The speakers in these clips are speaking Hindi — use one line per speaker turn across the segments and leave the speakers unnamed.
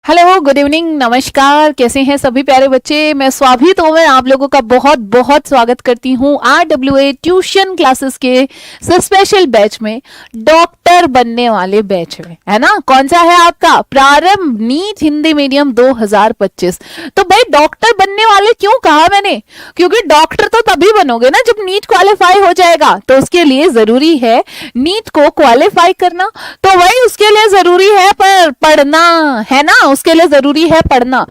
हेलो, गुड इवनिंग, नमस्कार। कैसे हैं सभी प्यारे बच्चे? मैं स्वाभि तोमर आप लोगों का बहुत बहुत स्वागत करती हूँ RWA ट्यूशन क्लासेस के स्पेशल बैच में, डॉक्टर बनने वाले बैच में, है ना। कौन सा है आपका? प्रारंभ नीट हिंदी मीडियम 2025। तो भाई डॉक्टर बनने वाले क्यों कहा मैंने? क्योंकि डॉक्टर तो तभी बनोगे ना जब नीट क्वालिफाई हो जाएगा। तो उसके लिए जरूरी है नीट को क्वालिफाई करना। तो वही उसके लिए जरूरी है पर पढ़ना, है ना। उसके लिए जरूरी है पढ़ना।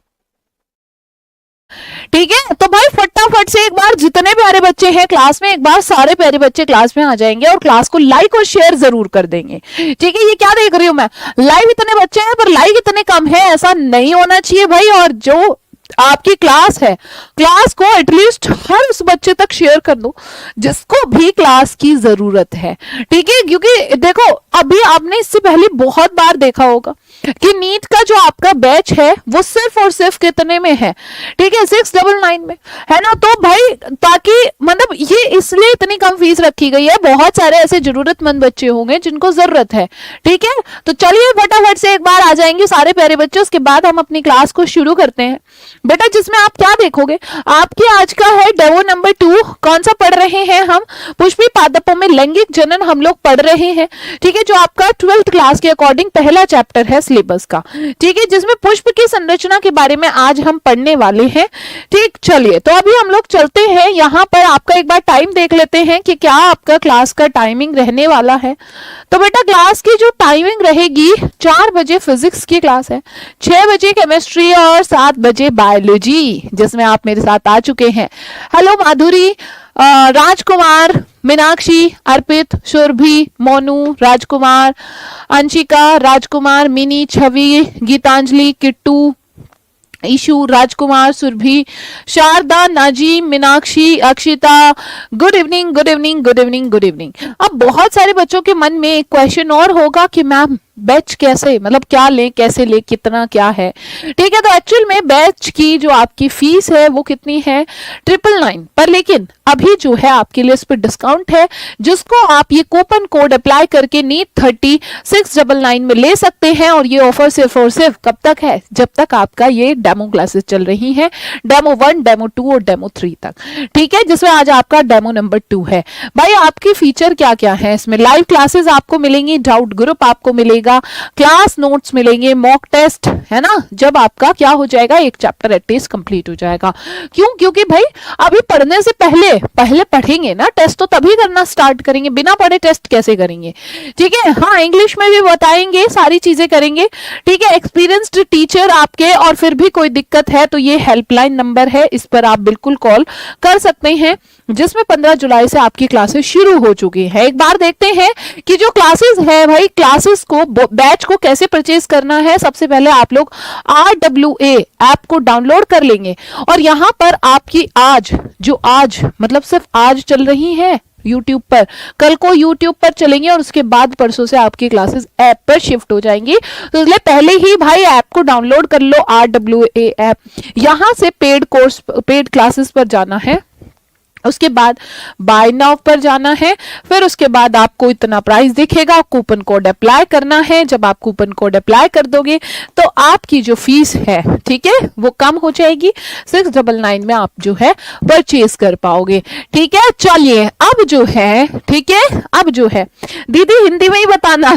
ठीक है, तो भाई फटाफट से एक बार जितने प्यारे बच्चे हैं क्लास में, एक बार सारे प्यारे बच्चे क्लास में आ जाएंगे और क्लास को लाइक और शेयर जरूर कर देंगे। ठीक है, ये क्या देख रही हूं मैं, लाइव इतने बच्चे हैं पर लाइक इतने कम है। ऐसा नहीं होना चाहिए भाई। और जो आपकी क्लास है, क्लास को एटलीस्ट हर उस बच्चे तक शेयर कर दो जिसको भी क्लास की जरूरत है। ठीक है, क्योंकि देखो अभी आपने इससे पहले बहुत बार देखा होगा कि नीट का जो आपका बैच है वो सिर्फ और सिर्फ कितने में है? ठीक है, 699 में, है ना। तो भाई ताकि मतलब ये इसलिए इतनी कम फीस रखी गई है, बहुत सारे ऐसे जरूरतमंद बच्चे होंगे जिनको जरूरत है। ठीक है, तो चलिए फटाफट से एक बार आ जाएंगे सारे प्यारे बच्चे, उसके बाद हम अपनी क्लास को शुरू करते हैं। बेटा जिसमें आप क्या देखोगे, आपके आज का है डेमो नंबर 2। कौन सा पढ़ रहे हैं हम? पुष्पी पादपों में लैंगिक जनन हम लोग पढ़ रहे हैं। ठीक है, जो आपका 12th क्लास के अकॉर्डिंग पहला चैप्टर है सिलेबस का। ठीक है, जिसमें पुष्प की संरचना के बारे में आज हम पढ़ने वाले हैं। ठीक, चलिए तो अभी हम लोग चलते हैं। यहाँ पर आपका एक बार टाइम देख लेते हैं कि क्या आपका क्लास का टाइमिंग रहने वाला है। तो बेटा क्लास की जो टाइमिंग रहेगी, 4 बजे फिजिक्स की क्लास है, 6 बजे केमिस्ट्री और 7 बजे बायोलॉजी, जिसमें आप मेरे साथ आ चुके हैं। Hello Madhuri, Rajkumar, Meenakshi, Arpit, Surabhi, Monu, Rajkumar, Anshika, Rajkumar, Mini, Chhavi, Geetanjali, Kittu, Ishu, Rajkumar, Surabhi, Sharda, Naji, Meenakshi, Akshita. Good evening, good evening, good evening, good evening. अब बहुत सारे बच्चों के मन में एक क्वेश्चन और होगा कि मैम बैच कैसे, मतलब क्या ले, कैसे ले, कितना क्या है? ठीक है, तो एक्चुअल में बैच की जो आपकी फीस है वो कितनी है? 999 पर। लेकिन अभी जो है आपके लिए इस पर डिस्काउंट है, जिसको आप ये कूपन कोड अप्लाई करके नीट 30 699 में ले सकते हैं। और ये ऑफर सिर्फ और सिर्फ कब तक है? जब तक आपका ये डेमो क्लासेस चल रही हैं, डेमो 1, डेमो 2 और डेमो 3 तक। ठीक है, जिसमें आज आपका डेमो नंबर 2 है। भाई आपकी फीचर क्या क्या है इसमें? लाइव क्लासेस आपको मिलेंगी, डाउट ग्रुप आपको मिलेगा, क्लास नोट्स मिलेंगे, मॉक टेस्ट, है ना। जब आपका क्या हो जाएगा, एक चैप्टर एटलीस्ट कंप्लीट हो जाएगा। क्यों? क्योंकि भाई अभी पढ़ने से पहले पढ़ेंगे ना, टेस्ट तो तभी करना स्टार्ट करेंगे, बिना पढ़े टेस्ट कैसे करेंगे? ठीक है, हाँ इंग्लिश में भी बताएंगे, सारी चीजें करेंगे। ठीक है, एक्सपीरियंस्ड टीचर आपके, और फिर भी कोई दिक्कत है तो ये हेल्पलाइन नंबर है, इस पर आप बिल्कुल कॉल कर सकते हैं, जिसमें 15 जुलाई से आपकी क्लासेस शुरू हो चुकी है। एक बार देखते हैं कि जो क्लासेस है भाई, क्लासेस को, बैच को कैसे परचेज करना है। सबसे पहले आप लोग RWA ऐप को डाउनलोड कर लेंगे और यहां पर आपकी आज मतलब सिर्फ आज चल रही है YouTube पर, कल को YouTube पर चलेंगे और उसके बाद परसों से आपकी क्लासेस ऐप पर शिफ्ट हो जाएंगी। तो इसलिए पहले ही भाई ऐप को डाउनलोड कर लो, RWA ऐप। यहां से पेड क्लासेस पर जाना है, उसके बाद बाय नाउ पर जाना है, फिर उसके बाद आपको इतना प्राइस दिखेगा, कूपन कोड अप्लाई करना है। जब आप कूपन कोड अप्लाई कर दोगे तो आपकी जो फीस है, ठीक है, वो कम हो जाएगी। 699 में आप जो है परचेज कर पाओगे। ठीक है, चलिए अब जो है, ठीक है, अब जो है दीदी हिंदी में ही बताना।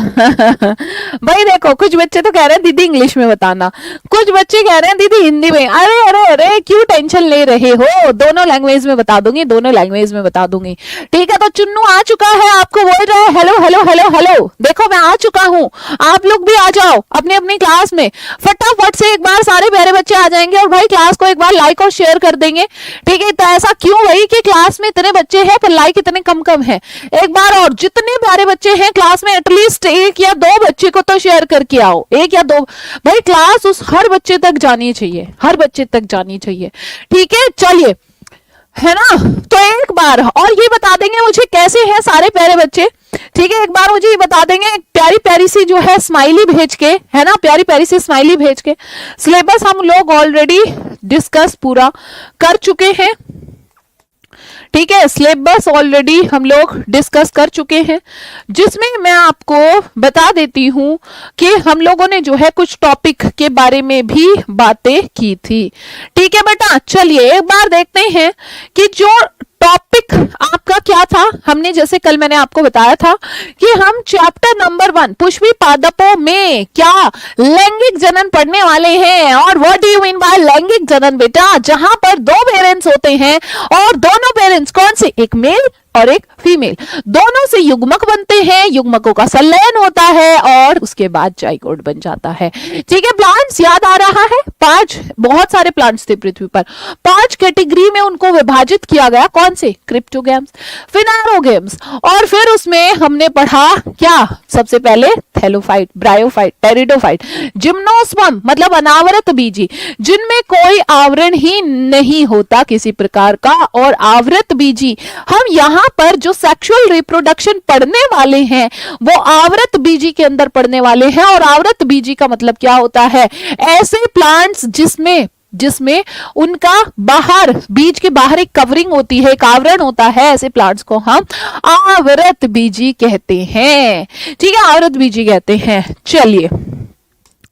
भाई देखो कुछ बच्चे तो कह रहे हैं दीदी इंग्लिश में बताना, कुछ बच्चे कह रहे हैं दीदी हिंदी में। अरे अरे अरे क्यों टेंशन ले रहे हो, दोनों लैंग्वेज में बता दूंगी, दोनों लैंग्वेज में बता दूंगी। ठीक है, तो चुन्नू आ चुका है, आपको बोल रहा है हेलो हेलो हेलो हेलो। देखो मैं आ चुका हूं, आप लोग भी आ जाओ अपनी अपनी क्लास में। फटाफट से एक बार सारे प्यारे बच्चे आ जाएंगे और भाई क्लास को एक बार लाइक और शेयर कर देंगे। ठीक है, तो ऐसा क्यों भाई कि क्लास में इतने बच्चे हैं पर लाइक इतने कम है? एक बार और जितने प्यारे बच्चे हैं क्लास में एटलीस्ट 1 या 2 बच्चे को तो शेयर करके आओ, 1 या 2। भाई क्लास उस हर बच्चे तक जानी चाहिए, हर बच्चे तक जानी चाहिए। ठीक है, चलिए, है ना। तो एक बार और ये बता देंगे मुझे कैसे हैं सारे प्यारे बच्चे। ठीक है, एक बार मुझे ये बता देंगे प्यारी प्यारी सी जो है स्माइली भेज के, है ना, प्यारी प्यारी सी स्माइली भेज के। सिलेबस हम लोग ऑलरेडी डिस्कस पूरा कर चुके हैं। ठीक है, सिलेबस ऑलरेडी हम लोग डिस्कस कर चुके हैं, जिसमें मैं आपको बता देती हूं कि हम लोगों ने जो है कुछ टॉपिक के बारे में भी बातें की थी। ठीक है बेटा, चलिए एक बार देखते हैं कि जो टॉपिक आपका क्या था। हमने जैसे कल मैंने आपको बताया था कि हम चैप्टर नंबर 1 पुष्पी पादपों में क्या लैंगिक जनन पढ़ने वाले हैं। और what do you mean by लैंगिक जनन बेटा? जहां पर दो पेरेंट्स होते हैं और दोनों पेरेंट्स कौन से, एक मेल और एक फीमेल, दोनों से युग्मक बनते हैं, युग्मकों का संलयन होता है और उसके बाद जाइगोट बन जाता है। ठीक है, प्लांट्स याद आ रहा है? 5 बहुत सारे प्लांट्स थे पृथ्वी पर, 5 कैटेगरी में उनको विभाजित किया गया। कौन से? क्रिप्टोगैम्स, फिनारोगैम्स, और फिर उसमें हमने पढ़ा क्या? सबसे पहले थैलोफाइट, ब्रायोफाइट, टेरिडोफाइट, जिम्नोस्पर्म मतलब अनावृत बीजी, जिनमें कोई आवरण ही नहीं होता किसी प्रकार का, और आवृत बीजी हम यहां पर जो सेक्सुअल रिप्रोडक्शन पढ़ने वाले हैं वो आवृत बीजी के अंदर पढ़ने वाले हैं। और आवृत बीजी का मतलब क्या होता है? ऐसे प्लांट्स जिसमें उनका बाहर, बीज के बाहर एक कवरिंग होती है, एक आवरण होता है, ऐसे प्लांट्स को हम आवृत बीजी कहते हैं। ठीक है, आवृत बीजी कहते हैं। चलिए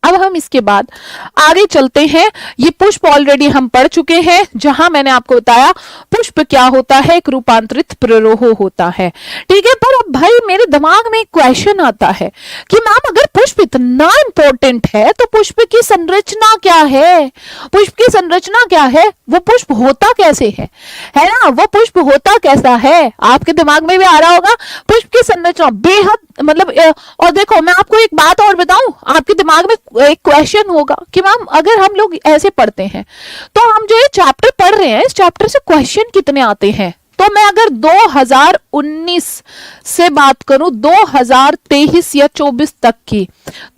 अब हम इसके बाद आगे चलते हैं। ये पुष्प ऑलरेडी हम पढ़ चुके हैं, जहां मैंने आपको बताया पुष्प क्या होता है, एक रूपांतरित प्ररोह होता है। ठीक है, पर अब भाई मेरे दिमाग में एक क्वेश्चन आता है कि मैम अगर पुष्प इतना इंपॉर्टेंट है तो पुष्प की संरचना क्या है? पुष्प की संरचना क्या है? वो पुष्प होता कैसे है ना? वो पुष्प होता कैसा है? आपके दिमाग में भी आ रहा होगा पुष्प की संरचना बेहद मतलब। और देखो मैं आपको एक बात और बताऊं, आपके दिमाग में एक क्वेश्चन होगा कि मैम अगर हम लोग ऐसे पढ़ते हैं तो हम जो ये चैप्टर पढ़ रहे हैं इस चैप्टर से क्वेश्चन कितने आते हैं? तो मैं अगर 2019 से बात करूं, 2023 या 24 तक की,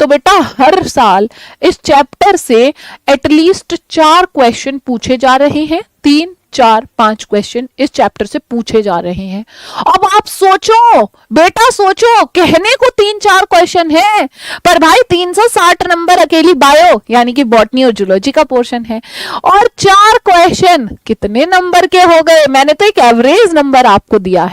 तो बेटा हर साल इस चैप्टर से एटलीस्ट 4 क्वेश्चन पूछे जा रहे हैं, 3, 4, 5 क्वेश्चन इस चैप्टर से पूछे जा रहे हैं। अब आप सोचो बेटा, सोचो, कहने को 3-4 क्वेश्चन है, पर भाई 360 नंबर अकेली बायो यानी कि बॉटनी और जूलॉजी का पोर्शन है, और 4 क्वेश्चन कितने नंबर के हो गए? मैंने तो एक एवरेज नंबर आपको दिया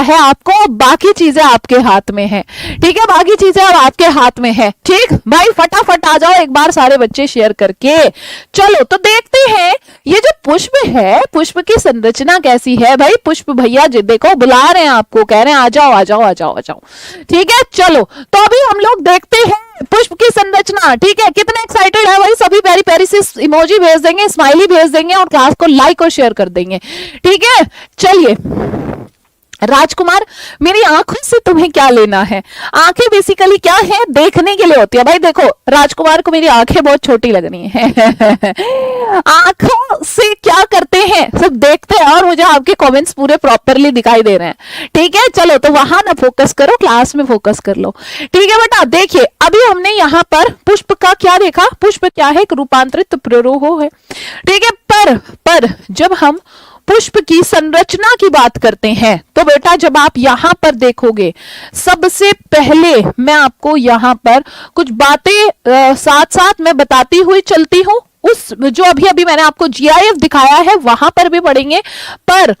है, आपको, बाकी चीजें आपके हाथ में है। ठीक है, बाकी चीजें अब आपके हाथ में है। ठीक भाई, फटाफट आ जाओ एक बार सारे बच्चे शेयर करके। चलो तो देखते हैं ये जो पुष्प है, पुष्प की संरचना कैसी है। भाई पुष्प भैया जी देखो बुला रहे हैं आपको, कह रहे हैं आ जाओ आ जाओ आ जाओ आ जाओ। ठीक है, चलो तो अभी हम लोग देखते हैं पुष्प की संरचना। ठीक है, कितने एक्साइटेड है भाई? सभी प्यारी प्यारी से इमोजी भेज देंगे, स्माइली भेज देंगे और क्लास को लाइक और शेयर कर देंगे। ठीक है, चलिए राजकुमार, मेरी आंखों से तुम्हें क्या लेना है? आंखें बेसिकली क्या है? देखने के लिए होती है। भाई देखो राजकुमार को मेरी आंखें बहुत छोटी लग रही हैं। आंखों से क्या करते हैं? सब देखते हैं और मुझे आपके कमेंट्स पूरे प्रॉपरली दिखाई दे रहे हैं। ठीक है, चलो तो वहां ना फोकस करो, क्लास में फोकस कर लो। ठीक है बेटा, देखिए अभी हमने यहाँ पर पुष्प का क्या देखा? पुष्प क्या है? एक रूपांतरित प्ररोह है। ठीक है, पर जब हम पुष्प की संरचना की बात करते हैं तो बेटा जब आप यहां पर देखोगे, सबसे पहले मैं आपको यहां पर कुछ बातें साथ साथ मैं बताती हुई चलती हूं। उस जो अभी मैंने आपको जीआईएफ दिखाया है वहां पर भी पढ़ेंगे, पर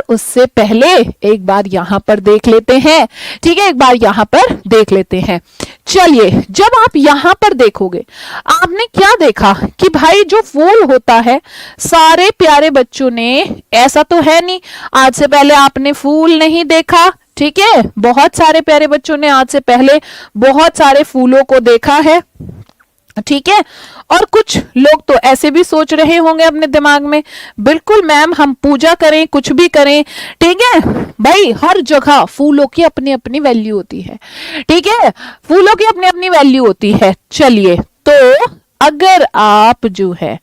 उससे पहले एक बार यहां पर देख लेते हैं। ठीक है, एक बार यहां पर देख लेते हैं। चलिए, जब आप यहां पर देखोगे, आपने क्या देखा कि भाई जो फूल होता है, सारे प्यारे बच्चों ने, ऐसा तो है नहीं आज से पहले आपने फूल नहीं देखा। ठीक है, बहुत सारे प्यारे बच्चों ने आज से पहले बहुत सारे फूलों को देखा है। ठीक है, और कुछ लोग तो ऐसे भी सोच रहे होंगे अपने दिमाग में, बिल्कुल मैम हम पूजा करें, कुछ भी करें। ठीक है भाई, हर जगह फूलों की अपनी अपनी वैल्यू होती है। ठीक है, फूलों की अपनी अपनी वैल्यू होती है। चलिए, तो अगर आप जो है,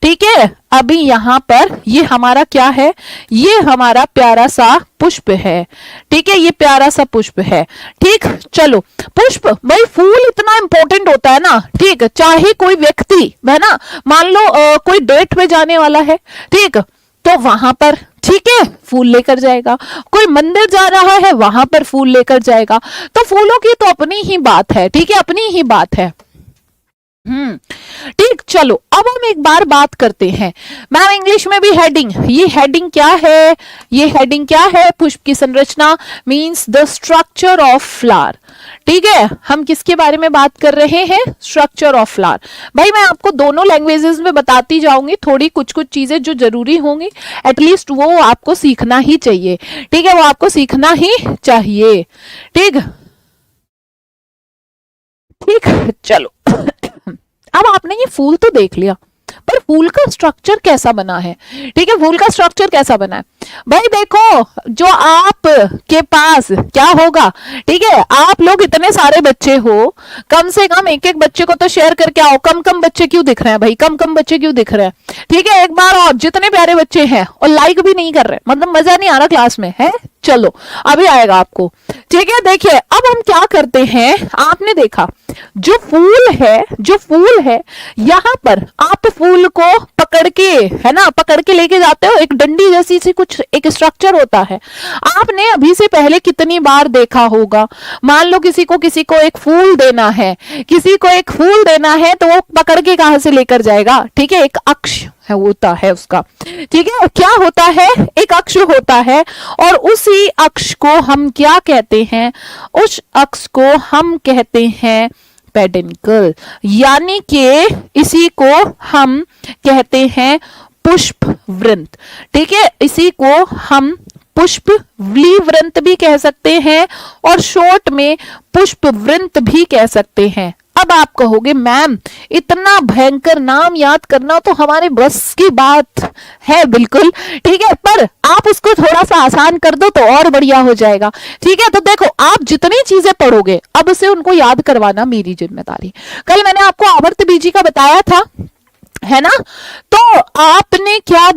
ठीक है, अभी यहां पर ये हमारा क्या है? ये हमारा प्यारा सा पुष्प है। ठीक है, ये प्यारा सा पुष्प है। ठीक, चलो पुष्प, भाई फूल इतना इंपॉर्टेंट होता है ना। ठीक, चाहे कोई व्यक्ति है ना, मान लो कोई डेट में जाने वाला है, ठीक, तो वहां पर ठीक है फूल लेकर जाएगा। कोई मंदिर जा रहा है, वहां पर फूल लेकर जाएगा। तो फूलों की तो अपनी ही बात है। ठीक है, अपनी ही बात है। ठीक, चलो अब हम एक बार बात करते हैं मैम इंग्लिश में भी हेडिंग। ये हेडिंग क्या है? ये हेडिंग क्या है? पुष्प की संरचना means the structure of flower. ठीक है, हम किसके बारे में बात कर रहे हैं? Structure of flower. भाई मैं आपको दोनों लैंग्वेजेस में बताती जाऊंगी, थोड़ी कुछ कुछ चीजें जो जरूरी होंगी एटलीस्ट वो आपको सीखना ही चाहिए। ठीक है, वो आपको सीखना ही चाहिए। ठीक ठीक, चलो अब आपने ये फूल तो देख लिया, पर फूल का स्ट्रक्चर कैसा बना है? ठीक है, फूल का स्ट्रक्चर कैसा बना है? भाई देखो, जो आप के पास क्या होगा, ठीक है, आप लोग इतने सारे बच्चे हो, कम से कम एक एक बच्चे को तो शेयर करके आओ। कम कम बच्चे क्यों दिख रहे हैं भाई? कम कम बच्चे क्यों दिख रहे हैं? ठीक है, एक बार और जितने प्यारे बच्चे हैं और लाइक भी नहीं कर रहे, मतलब मजा नहीं आ रहा क्लास में है। चलो अभी आएगा आपको। ठीक है, देखिए अब हम क्या करते हैं, आपने देखा जो फूल है यहां पर आप फूल को पकड़ के, है ना, पकड़ के लेके जाते हो, एक डंडी जैसी सी कुछ एक स्ट्रक्चर होता है। आपने अभी से पहले कितनी बार देखा होगा, मान लो किसी को एक फूल देना है, तो वो पकड़ के कहां से लेकर जाएगा? ठीक है, एक अक्ष है होता है उसका। ठीक है, क्या होता है? एक अक्ष होता है, और उसी अक्ष को हम क्या कहते हैं? उस अक्ष को हम कहते हैं पेडिकल, यानी कि इसी को हम कहते हैं पुष्प वृंत। ठीक है, इसी को हम पुष्प वृंत भी कह सकते हैं और शॉर्ट में पुष्प वृंत भी कह सकते हैं। अब आप कहोगे मैम इतना भयंकर नाम याद करना तो हमारे बस की बात है, बिल्कुल ठीक है, पर आप उसको थोड़ा सा आसान कर दो तो और बढ़िया हो जाएगा। ठीक है, तो देखो आप जितनी चीजें पढ़ोगे अब से उनको याद करवाना मेरी जिम्मेदारी। कल मैंने आपको आवर्त बीजी का बताया था, है ना, तो आपने क्या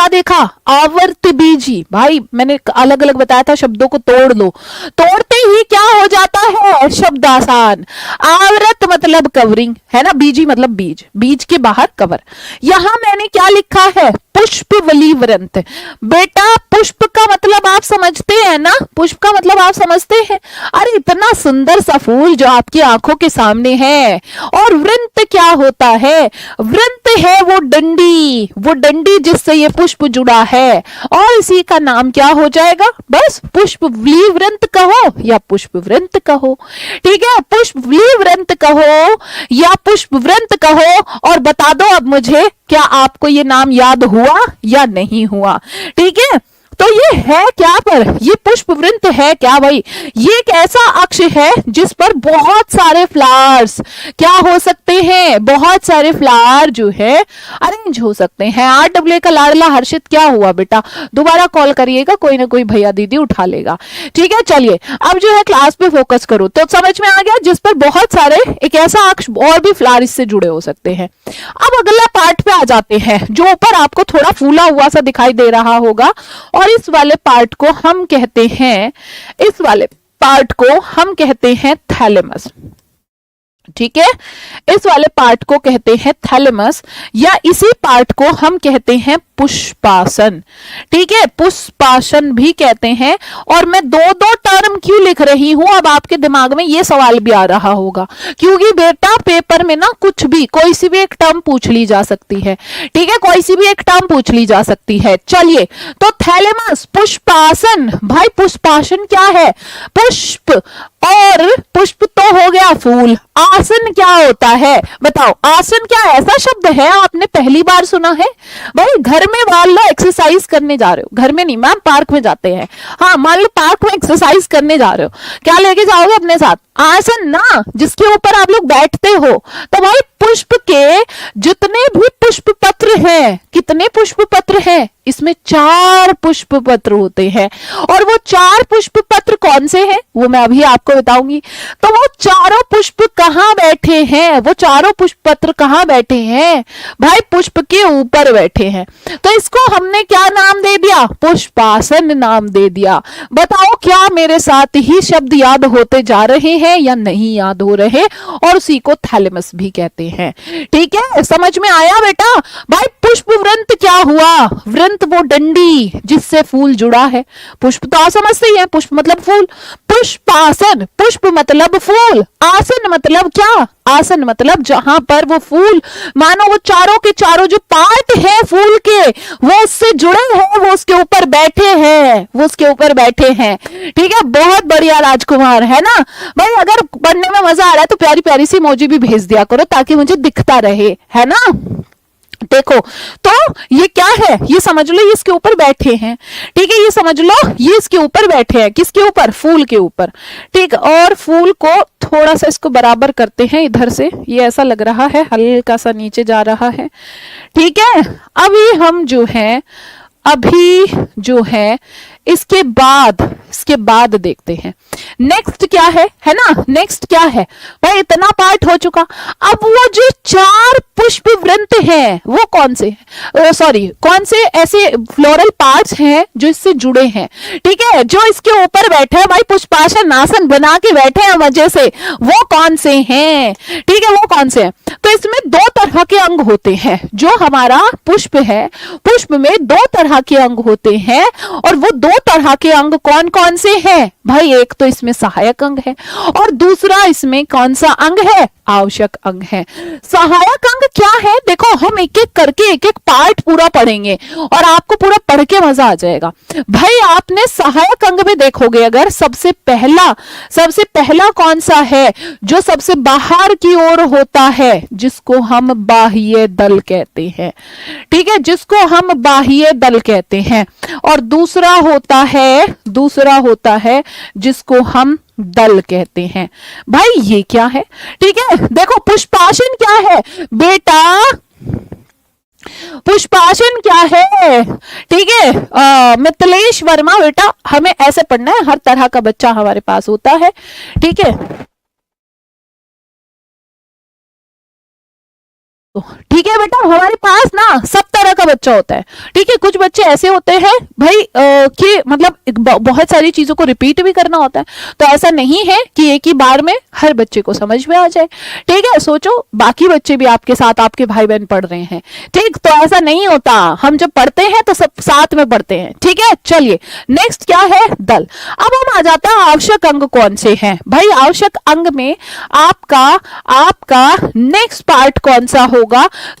देखा? आवर्त बीजी। भाई मैंने अलग अलग बताया था, शब्दों को तोड़ लो, तोड़ते ही क्या हो जाता है? शब्द आसान। आवर्त मतलब कवरिंग, है ना, बीजी मतलब बीज, बीज के बाहर कवर। यहां मैंने क्या लिखा है? पुष्प वलीवृंत। बेटा पुष्प का मतलब आप समझते हैं ना? पुष्प का मतलब आप समझते हैं? अरे इतना सुंदर सा फूल जो आपकी आंखों के सामने है। और वृंत क्या होता है? वृंत है वो डंडी जिससे ये पुष्प जुड़ा है, और इसी का नाम क्या हो जाएगा? बस पुष्प वलीवृंत कहो या पुष्प वृंत कहो। ठीक है, पुष्प वलीवृंत कहो या पुष्प वृंत कहो, और बता दो अब मुझे क्या आपको ये नाम याद हुआ या नहीं हुआ? ठीक है, तो ये है क्या? पर ये पुष्प वृंत है क्या भाई? ये एक ऐसा अक्ष है जिस पर बहुत सारे फ्लावर्स क्या हो सकते हैं? बहुत सारे फ्लावर जो है अरेंज हो सकते हैं। RWA का लाडला हर्षित क्या हुआ बेटा? दोबारा कॉल करिएगा, कोई ना कोई भैया दीदी उठा लेगा। ठीक है, चलिए अब जो है क्लास पे फोकस करो। तो समझ में आ गया, जिस पर बहुत सारे, एक ऐसा अक्ष और भी फ्लावर इससे जुड़े हो सकते हैं। अब अगला पार्ट पे आ जाते हैं, जो ऊपर आपको थोड़ा फूला हुआ सा दिखाई दे रहा होगा, और इस वाले पार्ट को हम कहते हैं थैलेमस। ठीक है, इस वाले पार्ट को कहते हैं थैलेमस, या इसी पार्ट को हम कहते हैं पुष्पासन। ठीक है, पुष्पासन भी कहते हैं। और मैं दो टर्म क्यों लिख रही हूं, अब आपके दिमाग में ये सवाल भी आ रहा होगा, क्योंकि बेटा पेपर में ना कुछ भी, कोई सी भी एक टर्म पूछ ली जा सकती है। ठीक है, कोई सी भी एक टर्म पूछ ली जा सकती है। चलिए, तो थैलेमस, पुष्पासन। भाई पुष्पासन क्या है? पुष्प, और पुष्प तो हो गया फूल। आसन क्या होता है बताओ? आसन क्या ऐसा शब्द है आपने पहली बार सुना है? भाई घर में मान लो एक्सरसाइज करने जा रहे हो, घर में नहीं मैम, पार्क में जाते हैं, हाँ मान लो पार्क में एक्सरसाइज करने जा रहे हो, क्या लेके जाओगे अपने साथ? आसन ना, जिसके ऊपर आप लोग बैठते हो। तो भाई पुष्प के जितने भी पुष्प पत्र हैं, कितने पुष्प पत्र हैं? इसमें 4 पुष्प पत्र होते हैं। और वो 4 पुष्प पत्र कौन से हैं वो मैं अभी आपको बताऊंगी। तो वो चारों पुष्प कहां बैठे हैं? वो चारों पुष्प पत्र कहां बैठे हैं? भाई पुष्प के ऊपर बैठे हैं। तो इसको हमने क्या नाम दे दिया? पुष्पासन नाम दे दिया। बताओ क्या मेरे साथ ही शब्द याद होते जा रहे हैं या नहीं याद हो रहे? और उसी को थैलेमस भी कहते हैं। ठीक है, समझ में आया बेटा? भाई पुष्प वृंत क्या हुआ? वृंत वो डंडी जिससे फूल जुड़ा है। पुष्प तो आप समझते ही हैं, पुष्प मतलब फूल। पुष्पासन, पुष्प मतलब फूल, आसन मतलब क्या? आसन मतलब जहां पर वो फूल मानो वो चारों के चारों जो पार्ट है फूल के वो उससे जुड़े हैं, वो उसके ऊपर बैठे हैं, वो उसके ऊपर बैठे हैं। ठीक है, बहुत बढ़िया राजकुमार, है ना भाई। अगर पढ़ने में मजा आ रहा है तो प्यारी प्यारी सी इमोजी भी भेज दिया करो ताकि मुझे दिखता रहे, है ना। देखो तो ये क्या है, ये समझ लो ये इसके ऊपर बैठे हैं। ठीक है, ये समझ लो ये इसके ऊपर बैठे हैं, किसके ऊपर, फूल के ऊपर। ठीक, और फूल को थोड़ा सा इसको बराबर करते हैं इधर से, ये ऐसा लग रहा है हल्का सा नीचे जा रहा है। ठीक है, अभी हम जो है इसके बाद देखते हैं नेक्स्ट क्या है ना। नेक्स्ट क्या है भाई, इतना पार्ट हो चुका। अब वो जो 4 पुष्प वृंत हैं वो कौन से कौन से ऐसे फ्लोरल पार्ट्स हैं जो इससे जुड़े हैं। ठीक है, जो इसके ऊपर बैठे हैं भाई, पुष्पासन आसन बना के बैठे हैं मजे से, वो कौन से हैं। ठीक है, वो कौन से हैं। तो इसमें 2 तरह के अंग होते हैं। जो हमारा पुष्प है, पुष्प में 2 तरह के अंग होते हैं, और वो 2 तरह के अंग कौन कौन से हैं भाई। एक तो इसमें सहायक अंग है और दूसरा इसमें कौन सा अंग है, आवश्यक अंग है। सहायक अंग क्या है, देखो हम एक एक करके एक एक पार्ट पूरा पढ़ेंगे और आपको पूरा पढ़ के मजा आ जाएगा। भाई आपने सहायक अंग में देखोगे अगर सबसे पहला कौन सा है, जो सबसे बाहर की ओर होता है, जिसको हम बाह्य दल कहते हैं। ठीक है, जिसको हम बाह्य दल कहते हैं। और दूसरा होता है जिसको हम दल कहते हैं। भाई ये क्या है, ठीक है। देखो पुष्पासन क्या है बेटा, पुष्पासन क्या है, ठीक है। मिथिलेश वर्मा बेटा, हमें ऐसे पढ़ना है, हर तरह का बच्चा हमारे पास होता है। ठीक है, ठीक है बेटा, हमारे पास ना सब तरह का बच्चा होता है। ठीक है, कुछ बच्चे ऐसे होते हैं भाई कि मतलब बहुत सारी चीजों को रिपीट भी करना होता है, तो ऐसा नहीं है कि एक ही बार में हर बच्चे को समझ में आ जाए। ठीक है, सोचो बाकी बच्चे भी आपके साथ, आपके भाई बहन पढ़ रहे हैं। ठीक, तो ऐसा नहीं होता, हम जब पढ़ते हैं तो सब साथ में पढ़ते हैं। ठीक है, चलिए नेक्स्ट क्या है, दल। अब हम आ जाते हैं आवश्यक अंग कौन से हैं। भाई आवश्यक अंग में आपका नेक्स्ट पार्ट कौन सा होगा,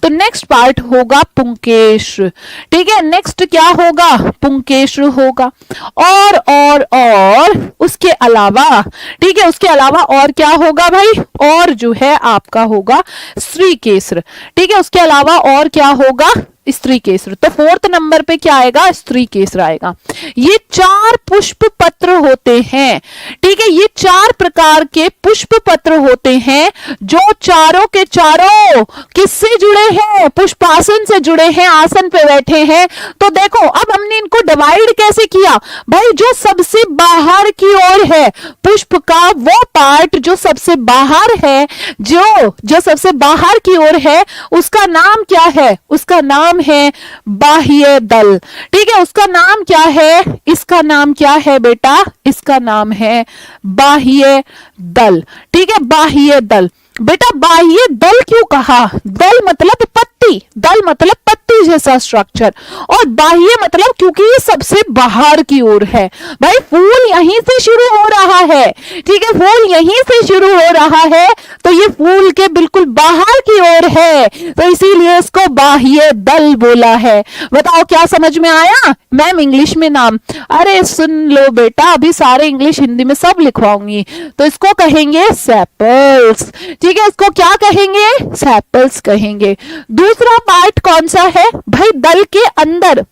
तो नेक्स्ट पार्ट होगा पुंकेश्र। ठीक है, नेक्स्ट क्या होगा, पुंकेश्र होगा। और उसके अलावा, ठीक है, उसके अलावा और क्या होगा भाई, और जो है आपका होगा स्त्रीकेश्र। ठीक है, उसके अलावा और क्या होगा, स्त्रीकेश्र। तो 4th नंबर पे क्या आएगा, स्त्रीकेश्र आएगा। ये 4 पुष्प पत्र होते हैं। ठीक है, ये 4 प्रकार के पुष्प पत्र होते हैं, जो चारों के चारों किससे जुड़े हैं, पुष्पासन से जुड़े हैं, आसन पे बैठे हैं। तो देखो अब हमने इनको डिवाइड कैसे किया भाई, जो सबसे बाहर की ओर है पुष्प का वो पार्ट जो सबसे बाहर है, जो सबसे बाहर की ओर है, उसका नाम क्या है, उसका नाम है बाह्य दल। ठीक है, उसका नाम क्या है, इसका नाम क्या है बेटा, इसका नाम है बाह्य दल। ठीक है, बाह्य दल। बेटा बाह्य दल क्यों कहा, दल मतलब पत्ती, दल मतलब पत्ती जैसा स्ट्रक्चर, और बाह्य मतलब क्योंकि ये सबसे बाहर की ओर है। भाई फूल यहीं से शुरू हो रहा है। ठीक है, फूल यहीं से शुरू हो रहा है, तो ये फूल के बिल्कुल बाहर की ओर है, तो इसीलिए इसको बाह्य दल बोला है। बताओ क्या समझ में आया। मैम इंग्लिश में नाम, अरे सुन लो बेटा, अभी सारे इंग्लिश हिंदी में सब लिखवाऊंगी। तो इसको कहेंगे सेपल्स। ठीक है, इसको क्या कहेंगे, सेपल्स कहेंगे। दूसरा पार्ट कौन सा है भाई, दल के अंदर,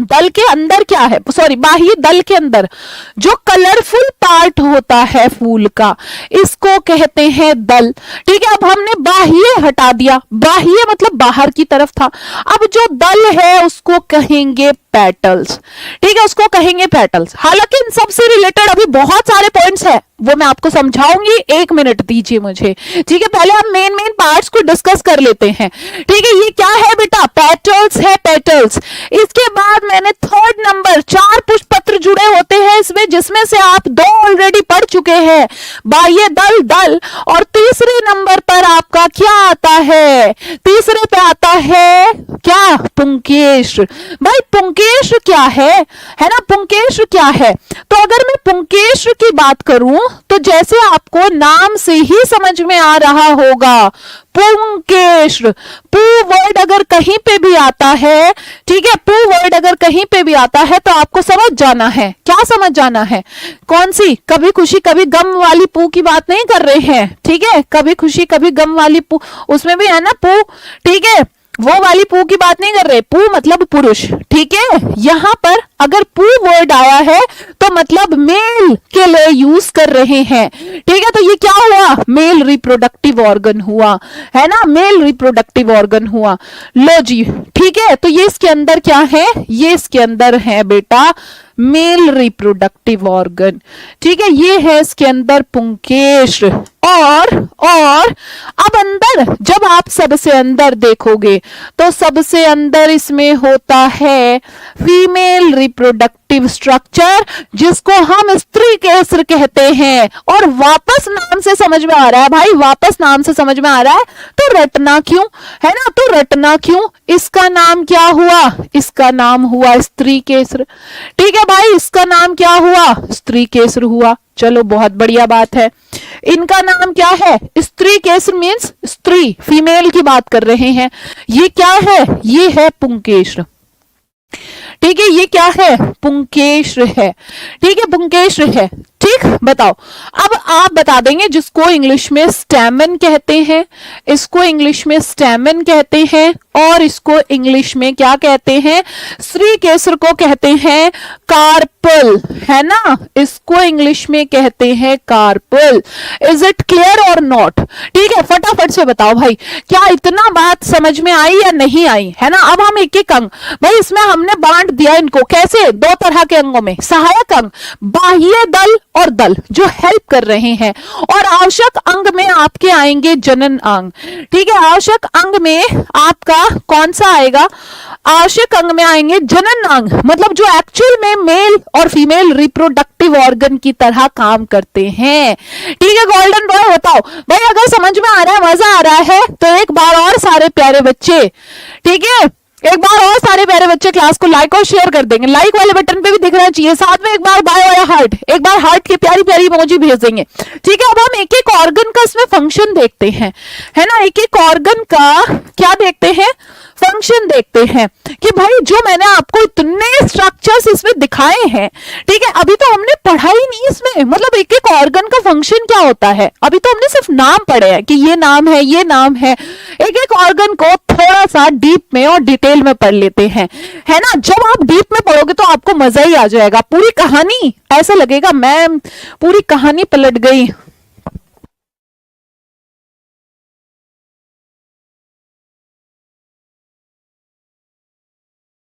दल के अंदर क्या है, सॉरी बाह्य दल के अंदर जो कलरफुल पार्ट होता है फूल का, इसको कहते हैं दल। ठीक है, अब हमने बाह्य हटा दिया, बाह्य मतलब बाहर की तरफ था। अब जो दल है उसको कहेंगे पेटल्स। ठीक है, उसको कहेंगे पेटल्स। हालांकि इन सबसे रिलेटेड अभी बहुत सारे पॉइंट्स हैं, वो मैं आपको समझाऊंगी, 1 मिनट दीजिए मुझे। ठीक है, पहले हम मेन पार्ट्स को डिस्कस कर लेते हैं। ठीक है, ये क्या है बेटा, पेटल्स है, पेटल्स। इसके बाद मैंने 3rd नंबर 4 पुष्पपत्र जुड़े होते हैं इसमें, जिसमें से आप 2 ऑलरेडी पढ़ चुके हैं, बाह्य दल, दल। और तीसरे नंबर पर आपका क्या आता है, तीसरे पे आता है क्या, पुंकेश्र। भाई पुंकेश्र क्या है ना, पुंकेश्र क्या है। तो अगर मैं पुंकेश्र की बात करूं तो जैसे आपको नाम से ही समझ में आ रहा होगा, पुंकेश्र, पू वर्ड अगर कहीं पे भी आता है, ठीक है, पू वर्ड अगर कहीं पे भी आता है तो आपको समझ जाना है, क्या समझ जाना है, कौन सी, कभी खुशी कभी गम वाली पू की बात नहीं कर रहे हैं, ठीक है, कभी खुशी कभी गम वाली पू, उसमें भी है ना पू, ठीक है, वो वाली पू की बात नहीं कर रहे, पू मतलब पुरुष, ठीक है। यहां पर अगर पू वर्ड आया है तो मतलब मेल के लिए यूज कर रहे हैं, ठीक है। तो ये क्या हुआ, मेल रिप्रोडक्टिव ऑर्गन हुआ, है ना, मेल रिप्रोडक्टिव ऑर्गन हुआ। लो जी, ठीक है। तो ये इसके अंदर क्या है, ये इसके अंदर है बेटा मेल रिप्रोडक्टिव ऑर्गन, ठीक है, ये है इसके अंदर पुंकेश्र। और अब अंदर जब आप सबसे अंदर देखोगे तो सबसे अंदर इसमें होता है फीमेल रिप्रोडक्टिव स्ट्रक्चर, जिसको हम स्त्री केसर कहते हैं। और वापस नाम से समझ में आ रहा है भाई, वापस नाम से समझ में आ रहा है, तो रटना क्यों, है ना, तो रटना क्यों, इसका नाम क्या हुआ, इसका नाम हुआ स्त्री केसर, ठीक है भाई, इसका नाम क्या हुआ, स्त्री केसर हुआ। चलो बहुत बढ़िया बात है। इनका नाम क्या है, स्त्री केसर मीन्स स्त्री, फीमेल की बात कर रहे हैं। ये क्या है, ये है पुंकेश्र, ठीक है, ये क्या है, पुंकेश्र है, ठीक है, पुंकेश्र है, ठीक। बताओ, अब आप बता देंगे, जिसको इंग्लिश में स्टैमन कहते हैं, इसको इंग्लिश में स्टैमन कहते हैं, और इसको इंग्लिश में क्या कहते हैं, स्त्री केसर को कहते हैं कार्पल, है ना, इसको इंग्लिश में कहते हैं कार्पल। इज इट क्लियर और नॉट, ठीक है, फटाफट से बताओ भाई, क्या इतना बात समझ में आई या नहीं आई, है ना। अब हम एक एक अंग, भाई इसमें हमने बांट दिया इनको, कैसे, दो तरह के अंगों में, सहायक अंग, बाह्य दल और दल जो हेल्प कर रहे हैं, और आवश्यक अंग में आपके आएंगे जनन अंग, ठीक है, आवश्यक अंग में आपका कौन सा आएगा, आवश्यक अंग में आएंगे जनन अंग, मतलब जो एक्चुअल में मेल और फीमेल रिप्रोडक्टिव ऑर्गन की तरह काम करते हैं, ठीक है। गोल्डन बॉय बताओ भाई, अगर समझ में आ रहा है, मजा आ रहा है, तो एक बार और सारे प्यारे बच्चे, ठीक है, एक बार और सारे प्यारे बच्चे क्लास को लाइक और शेयर कर देंगे, लाइक वाले बटन पे भी दिखना चाहिए, साथ में एक बार बाय या हार्ट, एक बार हार्ट की प्यारी प्यारी इमोजी भेज देंगे, ठीक है। अब हम एक एक ऑर्गन का इसमें फंक्शन देखते हैं, है ना, एक एक ऑर्गन का क्या देखते हैं, फंक्शन देखते हैं, कि भाई जो मैंने आपको इतने स्ट्रक्चर्स इसमें दिखाए हैं, ठीक है, अभी तो हमने पढ़ा ही नहीं इसमें, मतलब एक एक ऑर्गन का फंक्शन क्या होता है, अभी तो हमने सिर्फ नाम पढ़े हैं कि ये नाम है, ये नाम है। एक एक ऑर्गन को थोड़ा सा डीप में और डिटेल में पढ़ लेते हैं, है ना। जब आप डीप में पढ़ोगे तो आपको मजा ही आ जाएगा, पूरी कहानी ऐसा लगेगा मैम पूरी कहानी पलट गई।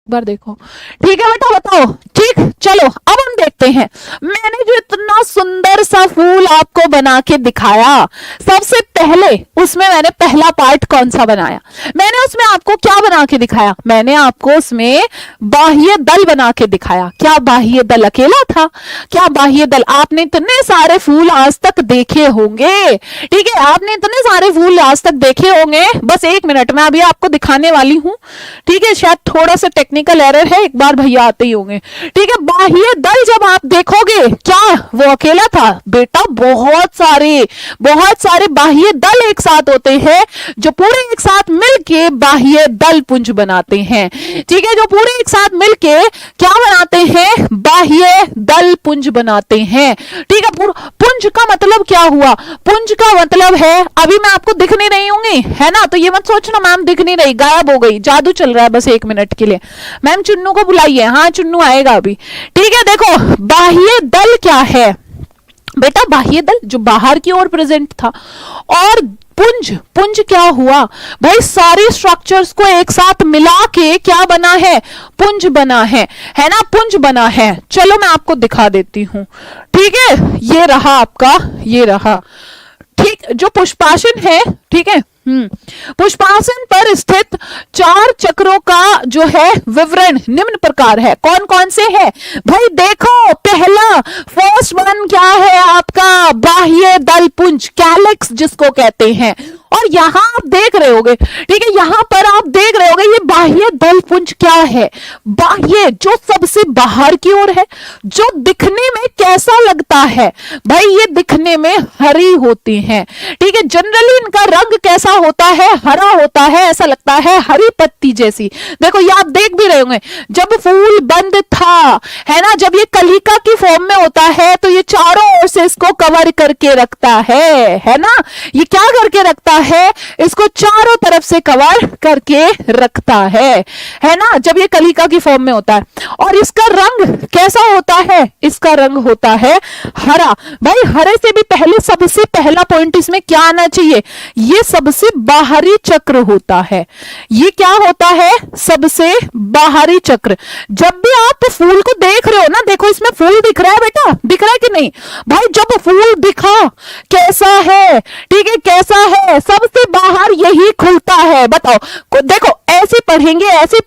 बार देखो, ठीक है बेटा, बताओ, ठीक। चलो अब हम देखते हैं, मैंने जो इतना सुंदर सा फूल आपको बना के दिखाया, सबसे पहले उसमें मैंने पहला पार्ट कौन सा बनाया, मैंने उसमें आपको क्या बना के दिखाया, मैंने आपको उसमें बाह्य दल बना के दिखाया। क्या बाह्य दल अकेला था, क्या बाह्य दल, आपने इतने सारे फूल आज तक देखे होंगे, ठीक है, आपने इतने सारे फूल आज तक देखे होंगे, बस एक मिनट में अभी आपको दिखाने वाली हूं, ठीक है, शायद थोड़ा सा टेक्निकल एरर है, एक बार भैया आते ही होंगे, ठीक है। बाह्य दल जब आप देखोगे, क्या वो अकेला था, बेटा बहुत सारे बाह्य दल एक साथ होते हैं, जो पूरे एक साथ मिलके बाह्य दल पुंज बनाते हैं, ठीक है, जो पूरे एक साथ मिलके क्या बनाते हैं, बाह्य दल पुंज बनाते हैं, ठीक है। पुंज का मतलब क्या हुआ, पुंज का मतलब है, अभी मैं आपको दिख नहीं रही होंगी, है ना, तो ये मत सोचना मैम दिख नहीं रही, गायब हो गई, जादू चल रहा है बस एक मिनट के लिए, मैम चुन्नू को बुलाइए, हाँ चुन्नू आएगा अभी, ठीक है। देखो बाह्य दल क्या है बेटा, बाह्य दल जो बाहर की ओर प्रेजेंट था, और पुंज क्या हुआ भाई, सारे स्ट्रक्चर्स को एक साथ मिला के क्या बना है, पुंज बना है ना, पुंज बना है। चलो मैं आपको दिखा देती हूं, ठीक है, ये रहा आपका, ये रहा, ठीक, जो पुष्पासन है, ठीक है, पुष्पासन पर स्थित 4 चक्रों का जो है विवरण निम्न प्रकार है। कौन कौन से है भाई, देखो, पहला फर्स्ट वन क्या है आपका, बाह्य दल पुंज, कैलिक्स जिसको कहते हैं, और यहां आप देख रहे होगे, ठीक है, यहां पर आप देख रहे होगे ये बाह्य दल पुंज क्या है? बाह्य जो सबसे बाहर की ओर है, जो दिखने में कैसा लगता है भाई? ये दिखने में हरी होती हैं, ठीक है। जनरली इनका रंग कैसा होता है? हरा होता है, ऐसा लगता है हरी पत्ती जैसी। देखो ये आप देख भी रहे होंगे, जब फूल बंद था, है ना, जब ये कलिका की फॉर्म में होता है तो ये चारों ओर से इसको कवर करके रखता है ना। ये क्या करके रखता है? इसको चारों तरफ से कवर करके रखता है ना, जब ये कलिका की फॉर्म में होता है। और इसका रंग कैसा होता है? इसका रंग होता है हरा। भाई हरे से भी पहले सबसे पहला पॉइंट इसमें क्या आना चाहिए? ये सबसे बाहरी चक्र होता है। ये क्या होता है? सबसे बाहरी चक्र। जब भी आप फूल को देख रहे हो ना, देखो इसमें फूल दिख रहा है बेटा, दिख रहा है कि नहीं भाई? जब फूल दिखा कैसा है, ठीक है, कैसा है? सबसे बाहर यही खुलता है। बताओ, देखो ऐसे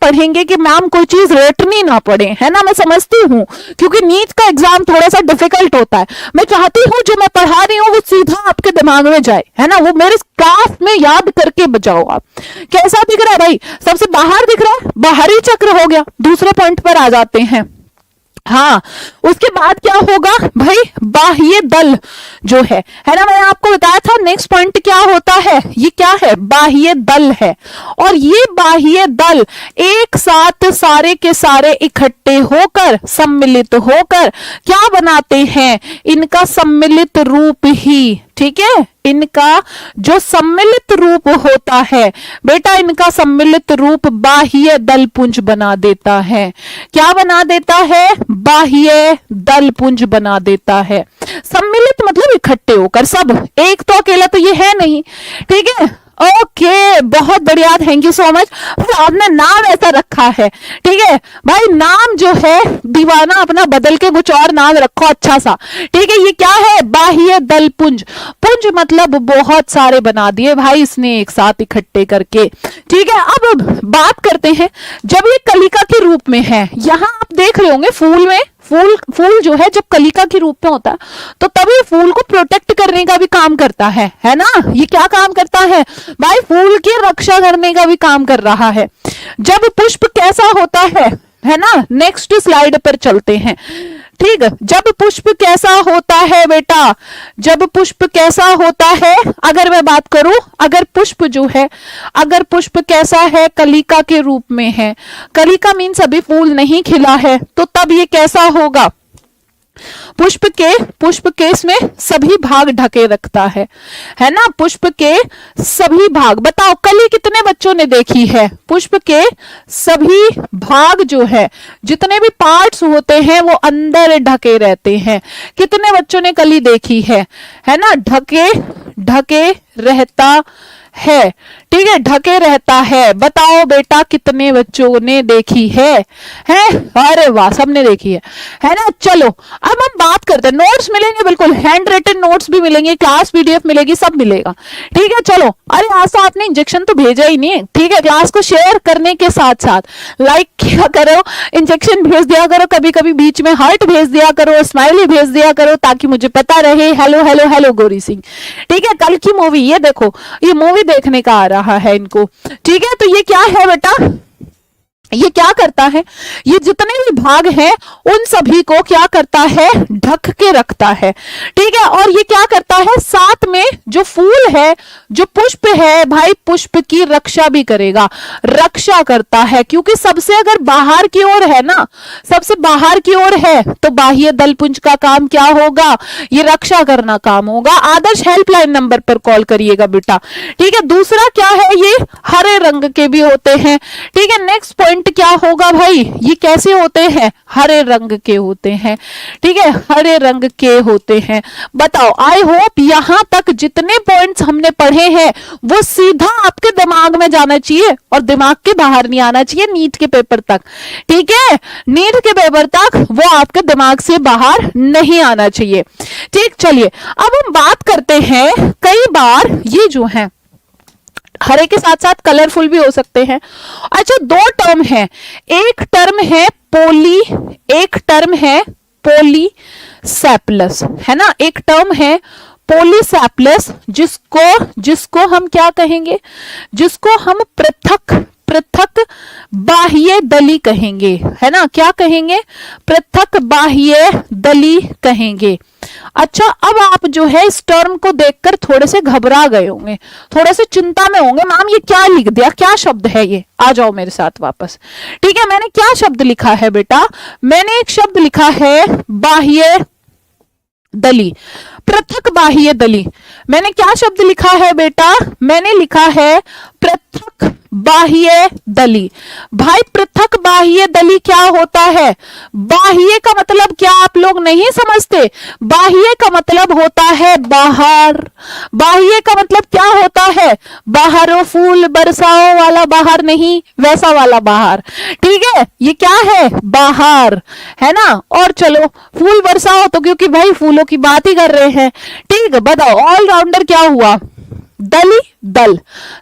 पढ़ेंगे कि मैम कोई चीज रटनी ना पड़े, है ना। मैं समझती हूं क्योंकि नीट का एग्जाम थोड़ा सा डिफिकल्ट होता है। मैं चाहती हूं जो मैं पढ़ा रही हूं वो सीधा आपके दिमाग में जाए, है ना, वो मेरे क्लास में याद करके बजाओ आप। कैसा दिख रहा है भाई? सबसे बाहर दिख रहा है, बाहरी चक्र हो गया। दूसरे पॉइंट पर आ जाते हैं। हाँ, उसके बाद क्या होगा भाई? बाह्य दल जो है ना, मैंने आपको बताया था नेक्स्ट पॉइंट क्या होता है। ये क्या है? बाह्य दल है। और ये बाह्य दल एक साथ सारे के सारे इकट्ठे होकर, सम्मिलित होकर क्या बनाते हैं? इनका सम्मिलित रूप ही, ठीक है, इनका जो सम्मिलित रूप होता है बेटा, इनका सम्मिलित रूप बाह्य दल पुंज बना देता है। क्या बना देता है? बाह्य दल पुंज बना देता है। सम्मिलित मतलब इकट्ठे होकर, सब, एक तो अकेला तो ये है नहीं, ठीक है। ओके, बहुत बढ़िया, थैंक यू सो मच। आपने नाम ऐसा रखा है, ठीक है भाई, नाम जो है दीवाना अपना बदल के कुछ और नाम रखो अच्छा सा, ठीक है। ये क्या है? बाह्य दल पुंज। पुंज मतलब बहुत सारे बना दिए भाई इसने एक साथ इकट्ठे करके, ठीक है। अब बात करते हैं, जब ये कलिका के रूप में है, यहां आप देख रहे होंगे फूल में, फूल जो है जब कलिका के रूप में होता है तो तभी फूल को प्रोटेक्ट करने का भी काम करता है ना। ये क्या काम करता है भाई? फूल की रक्षा करने का भी काम कर रहा है। जब पुष्प कैसा होता है ना, नेक्स्ट स्लाइड पर चलते हैं, ठीक है। जब पुष्प कैसा होता है बेटा? जब पुष्प कैसा होता है, अगर मैं बात करूं, अगर पुष्प जो है, अगर पुष्प कैसा है? कलिका के रूप में है। कलिका मीन्स अभी फूल नहीं खिला है, तो तब ये कैसा होगा? पुष्प के इसमें सभी भाग ढके रखता है ना। पुष्प के सभी भाग, बताओ कली कितने बच्चों ने देखी है? पुष्प के सभी भाग जो है, जितने भी पार्ट्स होते हैं वो अंदर ढके रहते हैं। कितने बच्चों ने कली देखी है ना? ढके रहता है, ठीक है, ढके रहता है। बताओ बेटा कितने बच्चों ने देखी है? अरे वाह, सबने देखी है ना। चलो अब हम बात करते हैं, नोट्स मिलेंगे, बिल्कुल हैंड रिटन नोट्स भी मिलेंगे, क्लास पीडीएफ मिलेगी, सब मिलेगा, ठीक है। चलो, अरे आज तो आपने इंजेक्शन तो भेजा ही नहीं, ठीक है। क्लास को शेयर करने के साथ साथ लाइक किया करो, इंजेक्शन भेज दिया करो, कभी कभी बीच में हार्ट भेज दिया करो, स्माइली भेज दिया करो, ताकि मुझे पता रहे। Hello hello hello Gauri Singh, ठीक है। कल की मूवी, ये देखो, ये मूवी देखने का आ रहा है इनको, ठीक है। तो ये क्या है बेटा? ये क्या करता है? ये जितने भी भाग हैं उन सभी को क्या करता है? ढक के रखता है, ठीक है। और ये क्या करता है? साथ में जो फूल है, जो पुष्प है भाई, पुष्प की रक्षा भी करेगा, रक्षा करता है। क्योंकि सबसे अगर बाहर की ओर है ना, सबसे बाहर की ओर है, तो बाह्य दल पुंज का काम क्या होगा? ये रक्षा करना काम होगा। आदर्श हेल्पलाइन नंबर पर कॉल करिएगा बेटा, ठीक है। दूसरा क्या है? ये हरे रंग के भी होते हैं, ठीक है। नेक्स्ट पॉइंट क्या होगा भाई? ये कैसे होते हैं? हरे रंग के होते हैं, ठीक है, हरे रंग के होते हैं। बताओ, आई होप यहां तक जितने पॉइंट्स हमने पढ़े हैं वो सीधा आपके दिमाग में जाना चाहिए और दिमाग के बाहर नहीं आना चाहिए नीट के पेपर तक, ठीक है। नीट के पेपर तक वो आपके दिमाग से बाहर नहीं आना चाहिए, ठीक। चलिए अब हम बात करते हैं, कई बार ये जो है हरे के साथ साथ कलरफुल भी हो सकते हैं। अच्छा, दो टर्म है, एक टर्म है पोली, एक टर्म है पोलीसेप्लस, है ना। एक टर्म है पॉलीसैप्लस, जिसको हम क्या कहेंगे, जिसको हम पृथक पृथक बाह्य दली कहेंगे, है ना, क्या कहेंगे, पृथक बाह्य दली कहेंगे। अच्छा, अब आप जो है इस टर्म को देखकर थोड़े से घबरा गए होंगे, थोड़े से चिंता में होंगे, मैम ये क्या लिख दिया, क्या शब्द है ये, आ जाओ मेरे साथ वापस। ठीक है, मैंने क्या शब्द लिखा है बेटा, मैंने एक शब्द लिखा है बाह्य दली, पृथक बाह्य दली। मैंने क्या शब्द लिखा है बेटा, मैंने लिखा है पृथक बाह्य दली। भाई पृथक बाह्य दली क्या होता है, बाह्य का मतलब क्या आप लोग नहीं समझते, बाह्य का मतलब होता है बाहर, बाह्य का मतलब क्या होता है, बाहर फूल बरसाओ वाला बाहर नहीं, वैसा वाला बाहर, ठीक है, ये क्या है, बाहर, है ना। और चलो फूल बरसाओ तो क्योंकि भाई फूलों की बात ही कर रहे हैं, ठीक है, बताओ ऑलराउंडर क्या हुआ, दली दल,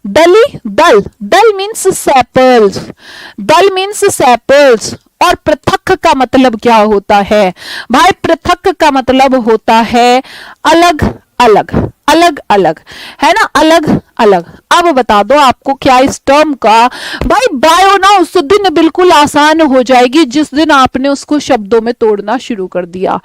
दली दल, दल मीन्स सेपल्स, दल मीन्स सेपल्स। और पृथक का मतलब क्या होता है भाई, पृथक का मतलब होता है अलग अलग, अलग अलग, है ना, अलग अलग। अब बता दो आपको क्या इस टर्म का, भाई बायो ना उस दिन बिल्कुल आसान हो जाएगी जिस दिन आपने उसको शब्दों में तोड़ना शुरू कर दिया,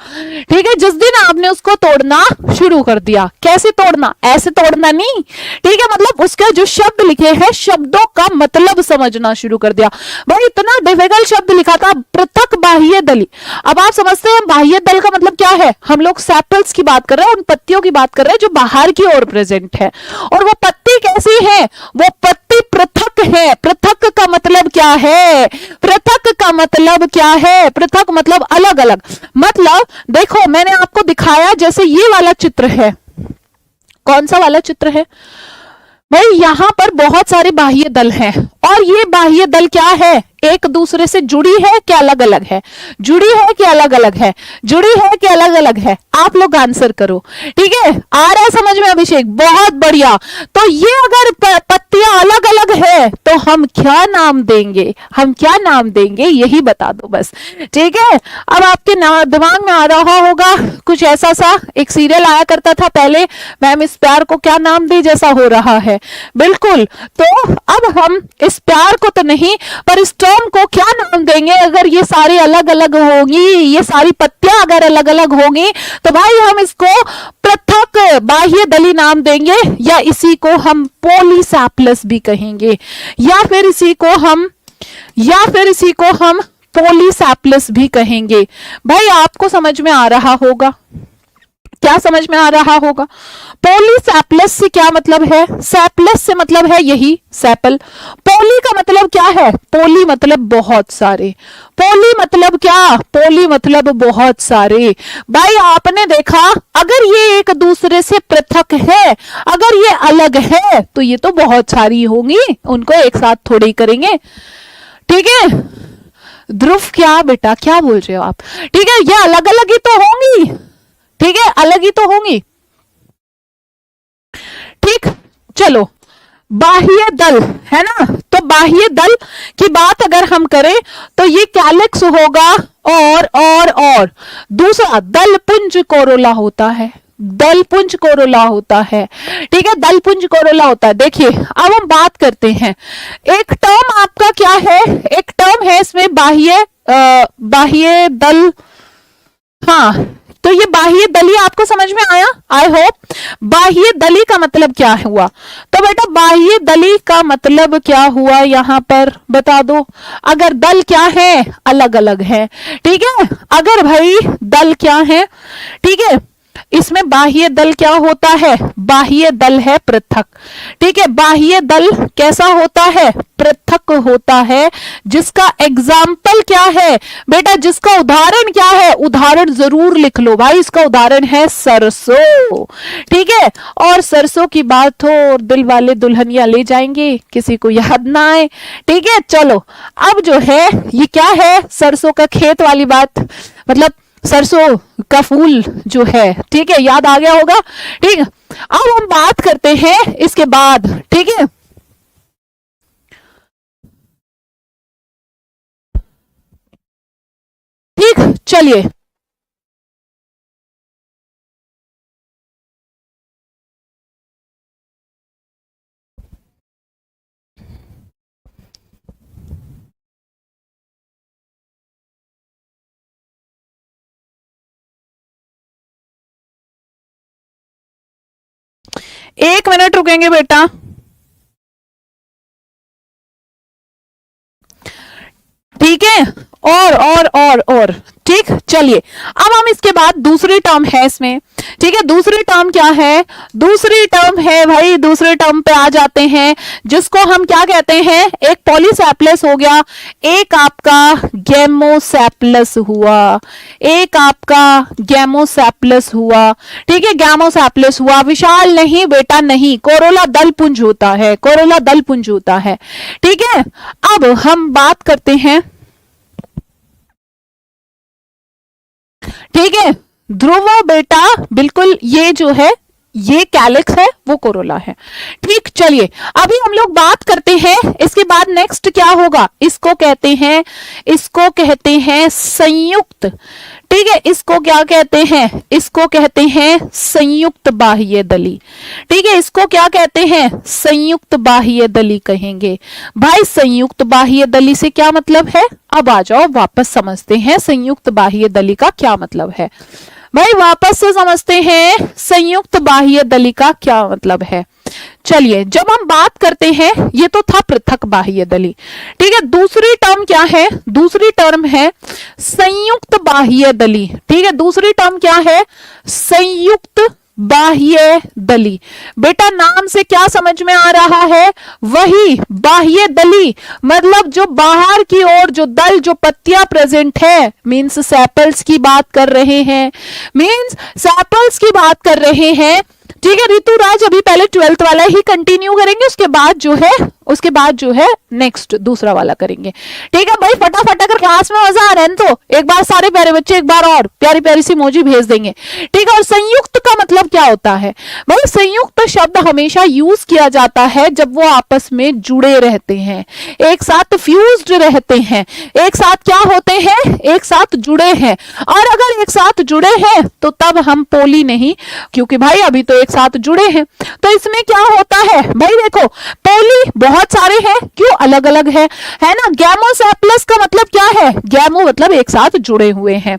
ठीक है, जिस दिन आपने उसको तोड़ना शुरू कर दिया। कैसे तोड़ना, ऐसे तोड़ना नहीं, ठीक है, मतलब उसके जो शब्द लिखे हैं शब्दों का मतलब समझना शुरू कर दिया। भाई इतना डिफिकल्ट शब्द लिखा था पृथक बाह्य दली। अब आप समझते हैं बाह्य दल का मतलब क्या है, हम लोग सैपल्स की बात कर रहे हैं, उन पत्तियों की बात कर रहे हैं जो बाहर की ओर प्रेजेंट है। और वो पत्ती कैसी है, वो पत्ती पृथक है। पृथक का मतलब क्या है, पृथक का मतलब क्या है, पृथक मतलब अलग अलग। मतलब देखो मैंने आपको दिखाया जैसे ये वाला चित्र है, कौन सा वाला चित्र है भाई, यहां पर बहुत सारे बाह्य दल हैं और ये बाह्य दल क्या है, एक दूसरे से जुड़ी है कि अलग अलग है, जुड़ी है कि अलग अलग है, जुड़ी है कि अलग अलग है, आप लोग आंसर करो, ठीक है, आ रहा है समझ में अभिषेक, बहुत बढ़िया। तो ये अगर पत्तियां अलग अलग है तो हम क्या नाम देंगे, हम क्या नाम देंगे, यही बता दो बस, ठीक है। अब आपके दिमाग में आ रहा होगा कुछ ऐसा सा, एक सीरियल आया करता था पहले, मैम इस प्यार को क्या नाम दे, जैसा हो रहा है, बिल्कुल। तो अब हम इस प्यार को तो नहीं पर इस टर्म को क्या नाम देंगे, अगर ये सारी अलग अलग होगी, ये सारी पत्तियां अगर अलग अलग होंगी तो भाई हम इसको पृथक बाह्य दली नाम देंगे, या इसी को हम पॉलीसैप्लस भी कहेंगे, या फिर इसी को हम पॉलीसैप्लस भी कहेंगे। भाई आपको समझ में आ रहा होगा, क्या समझ में आ रहा होगा, पॉलीसैप्लस से क्या मतलब है, सैप्लस से मतलब है यही सैपल, पॉली का मतलब क्या है, पॉली मतलब बहुत सारे, पॉली मतलब क्या, पॉली मतलब बहुत सारे। भाई आपने देखा अगर ये एक दूसरे से पृथक है, अगर ये अलग है तो ये तो बहुत सारी होंगी, उनको एक साथ थोड़े ही करेंगे, ठीक है। ध्रुव क्या बेटा क्या बोल रहे हो आप, ठीक है, ये अलग अलग ही तो होंगी, ठीक है, अलग ही तो होंगी, ठीक। चलो बाह्य दल है ना, तो बाह्य दल की बात अगर हम करें तो ये कैलिक्स होगा, और दूसरा दलपुंज कोरोला होता है, दलपुंज कोरोला होता है, ठीक है, दलपुंज कोरोला होता है। देखिए अब हम बात करते हैं, एक टर्म आपका क्या है, एक टर्म है इसमें बाह्य दल, हाँ, तो ये बाह्य दली आपको समझ में आया, आई होप। बाह्य दली का मतलब क्या हुआ, तो बेटा बाह्य दली का मतलब क्या हुआ यहां पर बता दो, अगर दल क्या है, अलग अलग है, ठीक है, अगर भाई दल क्या है, ठीक है, इसमें बाह्य दल क्या होता है, बाह्य दल है पृथक, ठीक है, बाह्य दल कैसा होता है, पृथक होता है, जिसका एग्जाम्पल क्या है बेटा, जिसका उदाहरण क्या है, उदाहरण जरूर लिख लो भाई, इसका उदाहरण है सरसों, ठीक है, और सरसों की बात हो और दिल वाले दुल्हनिया ले जाएंगे, किसी को याद ना आए, ठीक है। चलो अब जो है ये क्या है, सरसों का खेत वाली बात, मतलब सरसों का फूल जो है, ठीक है, याद आ गया होगा, ठीक है। अब हम बात करते हैं इसके बाद, ठीक है, ठीक, चलिए 1 मिनट रुकेंगे बेटा। ठीक है, और ठीक। चलिए अब हम इसके बाद दूसरी टर्म है इसमें, ठीक है। दूसरी टर्म क्या है? दूसरी टर्म है भाई, दूसरे टर्म पे आ जाते हैं जिसको हम क्या कहते हैं, एक पॉलीसेप्लस हो गया, एक आपका गैमोसेप्लस हुआ, एक आपका गैमोसेप्लस हुआ, ठीक है। गैमोसेप्लस हुआ, विशाल नहीं बेटा नहीं, कोरोला दल पुंज होता है, कोरोला दल पुंज होता है, ठीक है। अब हम बात करते हैं, ठीक है। ध्रुव बेटा बिल्कुल, ये जो है ये कैलिक्स है, वो कोरोला है, ठीक। चलिए अभी हम लोग बात करते हैं इसके बाद नेक्स्ट क्या होगा, इसको कहते हैं, इसको कहते हैं संयुक्त, ठीक है। इसको क्या कहते हैं? इसको कहते हैं संयुक्त बाह्य दली, ठीक है। इसको क्या कहते हैं? संयुक्त बाह्य दली कहेंगे। भाई संयुक्त बाह्य दली से क्या मतलब है? अब आ जाओ वापस समझते हैं संयुक्त बाह्य दली का क्या मतलब है। भाई वापस से समझते हैं संयुक्त बाह्य दली का क्या मतलब है। चलिए जब हम बात करते हैं, ये तो था पृथक बाह्य दली, ठीक है। दूसरी टर्म क्या है? दूसरी टर्म है संयुक्त बाह्य दली, ठीक है। दूसरी टर्म क्या है? संयुक्त बाह्य दली। बेटा नाम से क्या समझ में आ रहा है? वही बाह्य दली, मतलब जो बाहर की ओर जो दल, जो पत्तियां प्रेजेंट है, मींस सेपल्स की बात कर रहे हैं, मींस सेपल्स की बात कर रहे हैं, ठीक है। ऋतुराज अभी पहले 12th वाला ही कंटिन्यू करेंगे, उसके बाद जो है नेक्स्ट दूसरा वाला करेंगे, ठीक है। भाई फटाफट, अगर क्लास में मजा आ रहा है तो एक बार सारे प्यारे बच्चे एक बार और प्यारी प्यारी सी इमोजी भेज देंगे, ठीक है। और संयुक्त का मतलब क्या होता है? भाई संयुक्त शब्द हमेशा यूज किया जाता है जब वो आपस में जुड़े रहते हैं, एक साथ फ्यूज्ड रहते हैं, एक साथ क्या होते हैं? एक साथ जुड़े हैं। और अगर एक साथ जुड़े हैं तो तब हम पोली नहीं, क्योंकि भाई अभी तो एक साथ जुड़े हैं। तो इसमें क्या होता है भाई? देखो पोली बहुत सारे हैं, क्यों? अलग अलग है ना। गैमोसेप्लस का मतलब क्या है? गैमो मतलब एक साथ जुड़े हुए हैं,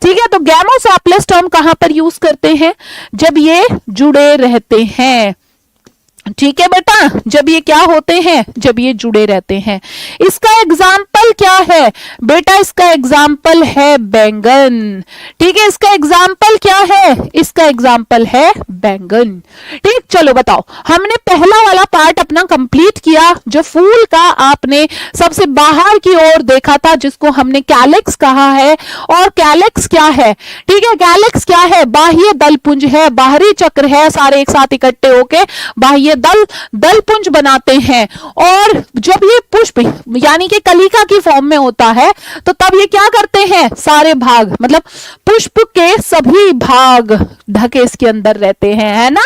ठीक है। तो गैमोसेप्लस टर्म कहां पर यूज करते हैं? जब ये जुड़े रहते हैं, ठीक है बेटा, जब ये क्या होते हैं? जब ये जुड़े रहते हैं। इसका एग्जाम्पल क्या है बेटा? इसका एग्जाम्पल है बैंगन, ठीक है। इसका एग्जाम्पल क्या है? इसका एग्जाम्पल है बैंगन, ठीक। चलो बताओ, हमने पहला वाला पार्ट अपना कंप्लीट किया, जो फूल का आपने सबसे बाहर की ओर देखा था, जिसको हमने कैलिक्स कहा है। और कैलिक्स क्या है? ठीक है, कैलिक्स क्या है? बाह्य दलपुंज है, बाहरी चक्र है, सारे एक साथ इकट्ठे होके बाह्य दलपुंज बनाते हैं। और जब ये पुष्प यानी कि कलिका की फॉर्म में होता है, तो तब ये क्या करते हैं? सारे भाग, मतलब पुष्प के सभी भाग ढके इसके अंदर रहते हैं, है ना।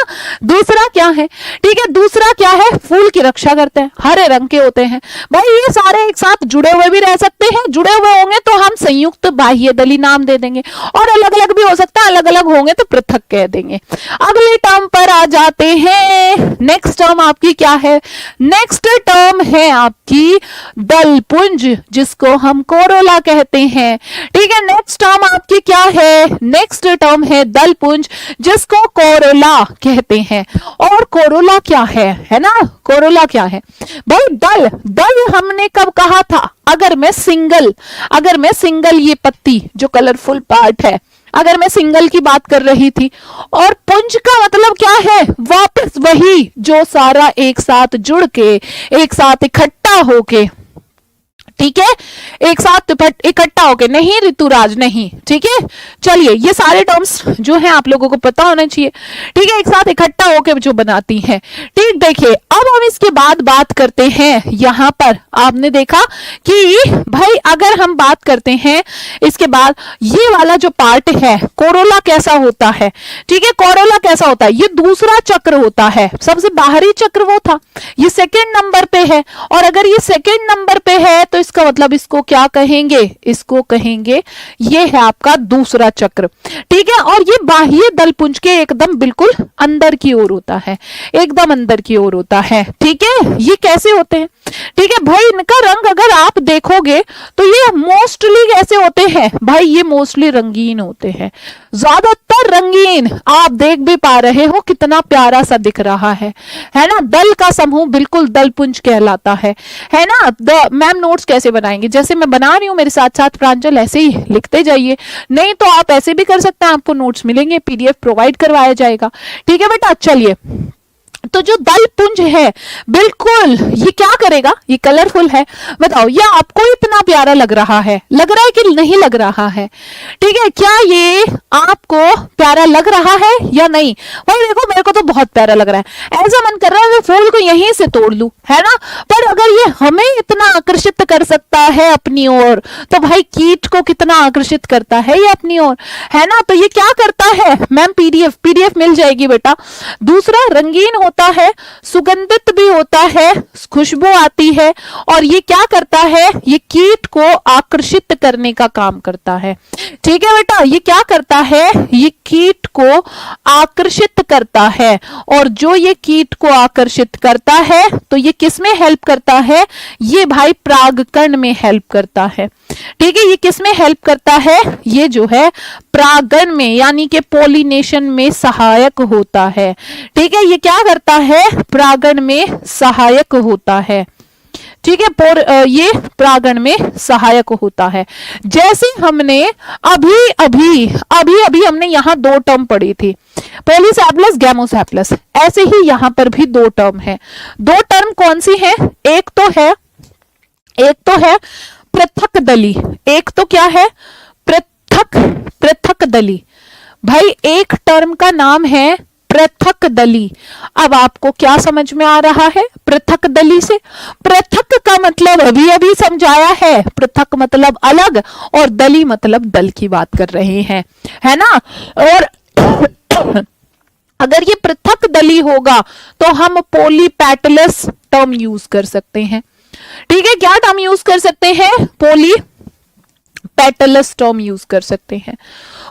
दूसरा क्या है? ठीक है, दूसरा क्या है? फूल की रक्षा करते हैं, हरे रंग के होते हैं। भाई ये सारे एक साथ जुड़े हुए भी रह सकते हैं, जुड़े हुए होंगे तो हम संयुक्त बाह्य दली नाम दे देंगे, और अलग अलग भी हो सकता है, अलग अलग होंगे तो पृथक कह देंगे। अगले टर्म पर आ जाते हैं। नेक्स्ट टर्म आपकी क्या है? नेक्स्ट टर्म है आपकी दलपुंज, जिसको हम कोरोला कहते हैं। ठीक है, नेक्स्ट टर्म आपकी क्या है? नेक्स्ट टर्म है दलपुंज, जिसको कोरोला कहते हैं। और कोरोला क्या है ना? कोरोला क्या है भाई? दल हमने कब कहा था? अगर मैं सिंगल ये पत्ती जो कलरफुल पार्ट है, अगर मैं सिंगल की बात कर रही थी। और पुंज का मतलब क्या है? वापस वही जो सारा एक साथ जुड़ के, एक साथ इकट्ठा होके, ठीक है, एक साथ इकट्ठा होके, नहीं ऋतुराज नहीं, ठीक है। चलिए ये सारे टर्म्स जो हैं आप लोगों को पता होना चाहिए, ठीक है, एक साथ इकट्ठा होके जो बनाती हैं। ठीक, देखिए अब हम इसके बाद बात करते हैं। यहां पर आपने देखा कि भाई अगर हम बात करते हैं इसके बाद, ये वाला जो पार्ट है कोरोला कैसा होता है? ठीक है, कोरोला कैसा होता है? ये दूसरा चक्र होता है, सबसे बाहरी चक्र वो था, ये सेकेंड नंबर पे है। और अगर ये सेकेंड नंबर पे है तो इसका मतलब इसको क्या कहेंगे, इसको कहेंगे ये है आपका दूसरा चक्र। ठीक है, और ये बाह्य दलपुंज के एकदम बिल्कुल अंदर की ओर होता है, एकदम अंदर की ओर होता है। ठीक है, ये कैसे होते हैं? ठीक है भाई, इनका रंग अगर आप देखोगे तो ये मोस्टली कैसे होते हैं भाई, ये मोस्टली रंगीन होते हैं, ज्यादातर रंगीन। आप देख भी पा रहे हो कितना प्यारा सा दिख रहा है ना। दल का समूह बिल्कुल दलपुंज कहलाता है ना। मैम नोट्स कैसे बनाएंगे, जैसे मैं बना रही हूं मेरे साथ साथ प्रांजल ऐसे ही लिखते जाइए, नहीं तो आप ऐसे भी कर सकते हैं, आपको नोट्स मिलेंगे, पीडीएफ प्रोवाइड करवाया जाएगा। ठीक है बेटा, चलिए। तो जो दलपुंज है बिल्कुल ये क्या करेगा, ये कलरफुल है, बताओ ये आपको इतना प्यारा लग रहा है, लग रहा है कि नहीं लग रहा है? ठीक है, क्या ये आपको प्यारा लग रहा है या नहीं? भाई देखो मेरे को तो बहुत प्यारा लग रहा है, ऐसा मन कर रहा है मैं फूल को यहीं से तोड़ लूं, है ना। पर अगर ये हमें इतना आकर्षित कर सकता है अपनी ओर, तो भाई कीट को कितना आकर्षित करता है ये अपनी ओर, है ना। तो ये क्या करता है मैम, पीडीएफ मिल जाएगी बेटा। दूसरा, रंगीन होता है, सुगंधित भी होता है, खुशबू आती है, और ये क्या करता है, ये कीट को आकर्षित करने का काम करता है। ठीक है बेटा, ये क्या करता है, ये कीट को आकर्षित करता है, और जो ये कीट को आकर्षित करता है तो ये किस में हेल्प करता है, ये भाई परागकण में हेल्प करता है। ठीक है, ये किस में हेल्प करता है, ये जो है परागण में, यानी कि पोलिनेशन में सहायक होता है। ठीक है, ये क्या करता है, परागण में सहायक होता है। ठीक है, ये परागण में सहायक होता है। जैसे हमने अभी हमने यहां दो टर्म पढ़ी थी, पॉलीसैप्लस गैमोसैप्लस, ऐसे ही यहां पर भी दो टर्म है। दो टर्म कौन सी है, एक तो है पृथक दली, एक तो क्या है, पृथक दली। भाई एक टर्म का नाम है पृथक दली। अब आपको क्या समझ में आ रहा है पृथक दली से? पृथक का मतलब अभी समझाया है, पृथक मतलब अलग, और दली मतलब दल की बात कर रहे हैं, है ना। और अगर ये पृथक दली होगा तो हम पॉलीपेटलस टर्म यूज कर सकते हैं। ठीक है, क्या टर्म यूज कर सकते हैं, पॉलीपेटलस टर्म यूज कर सकते हैं।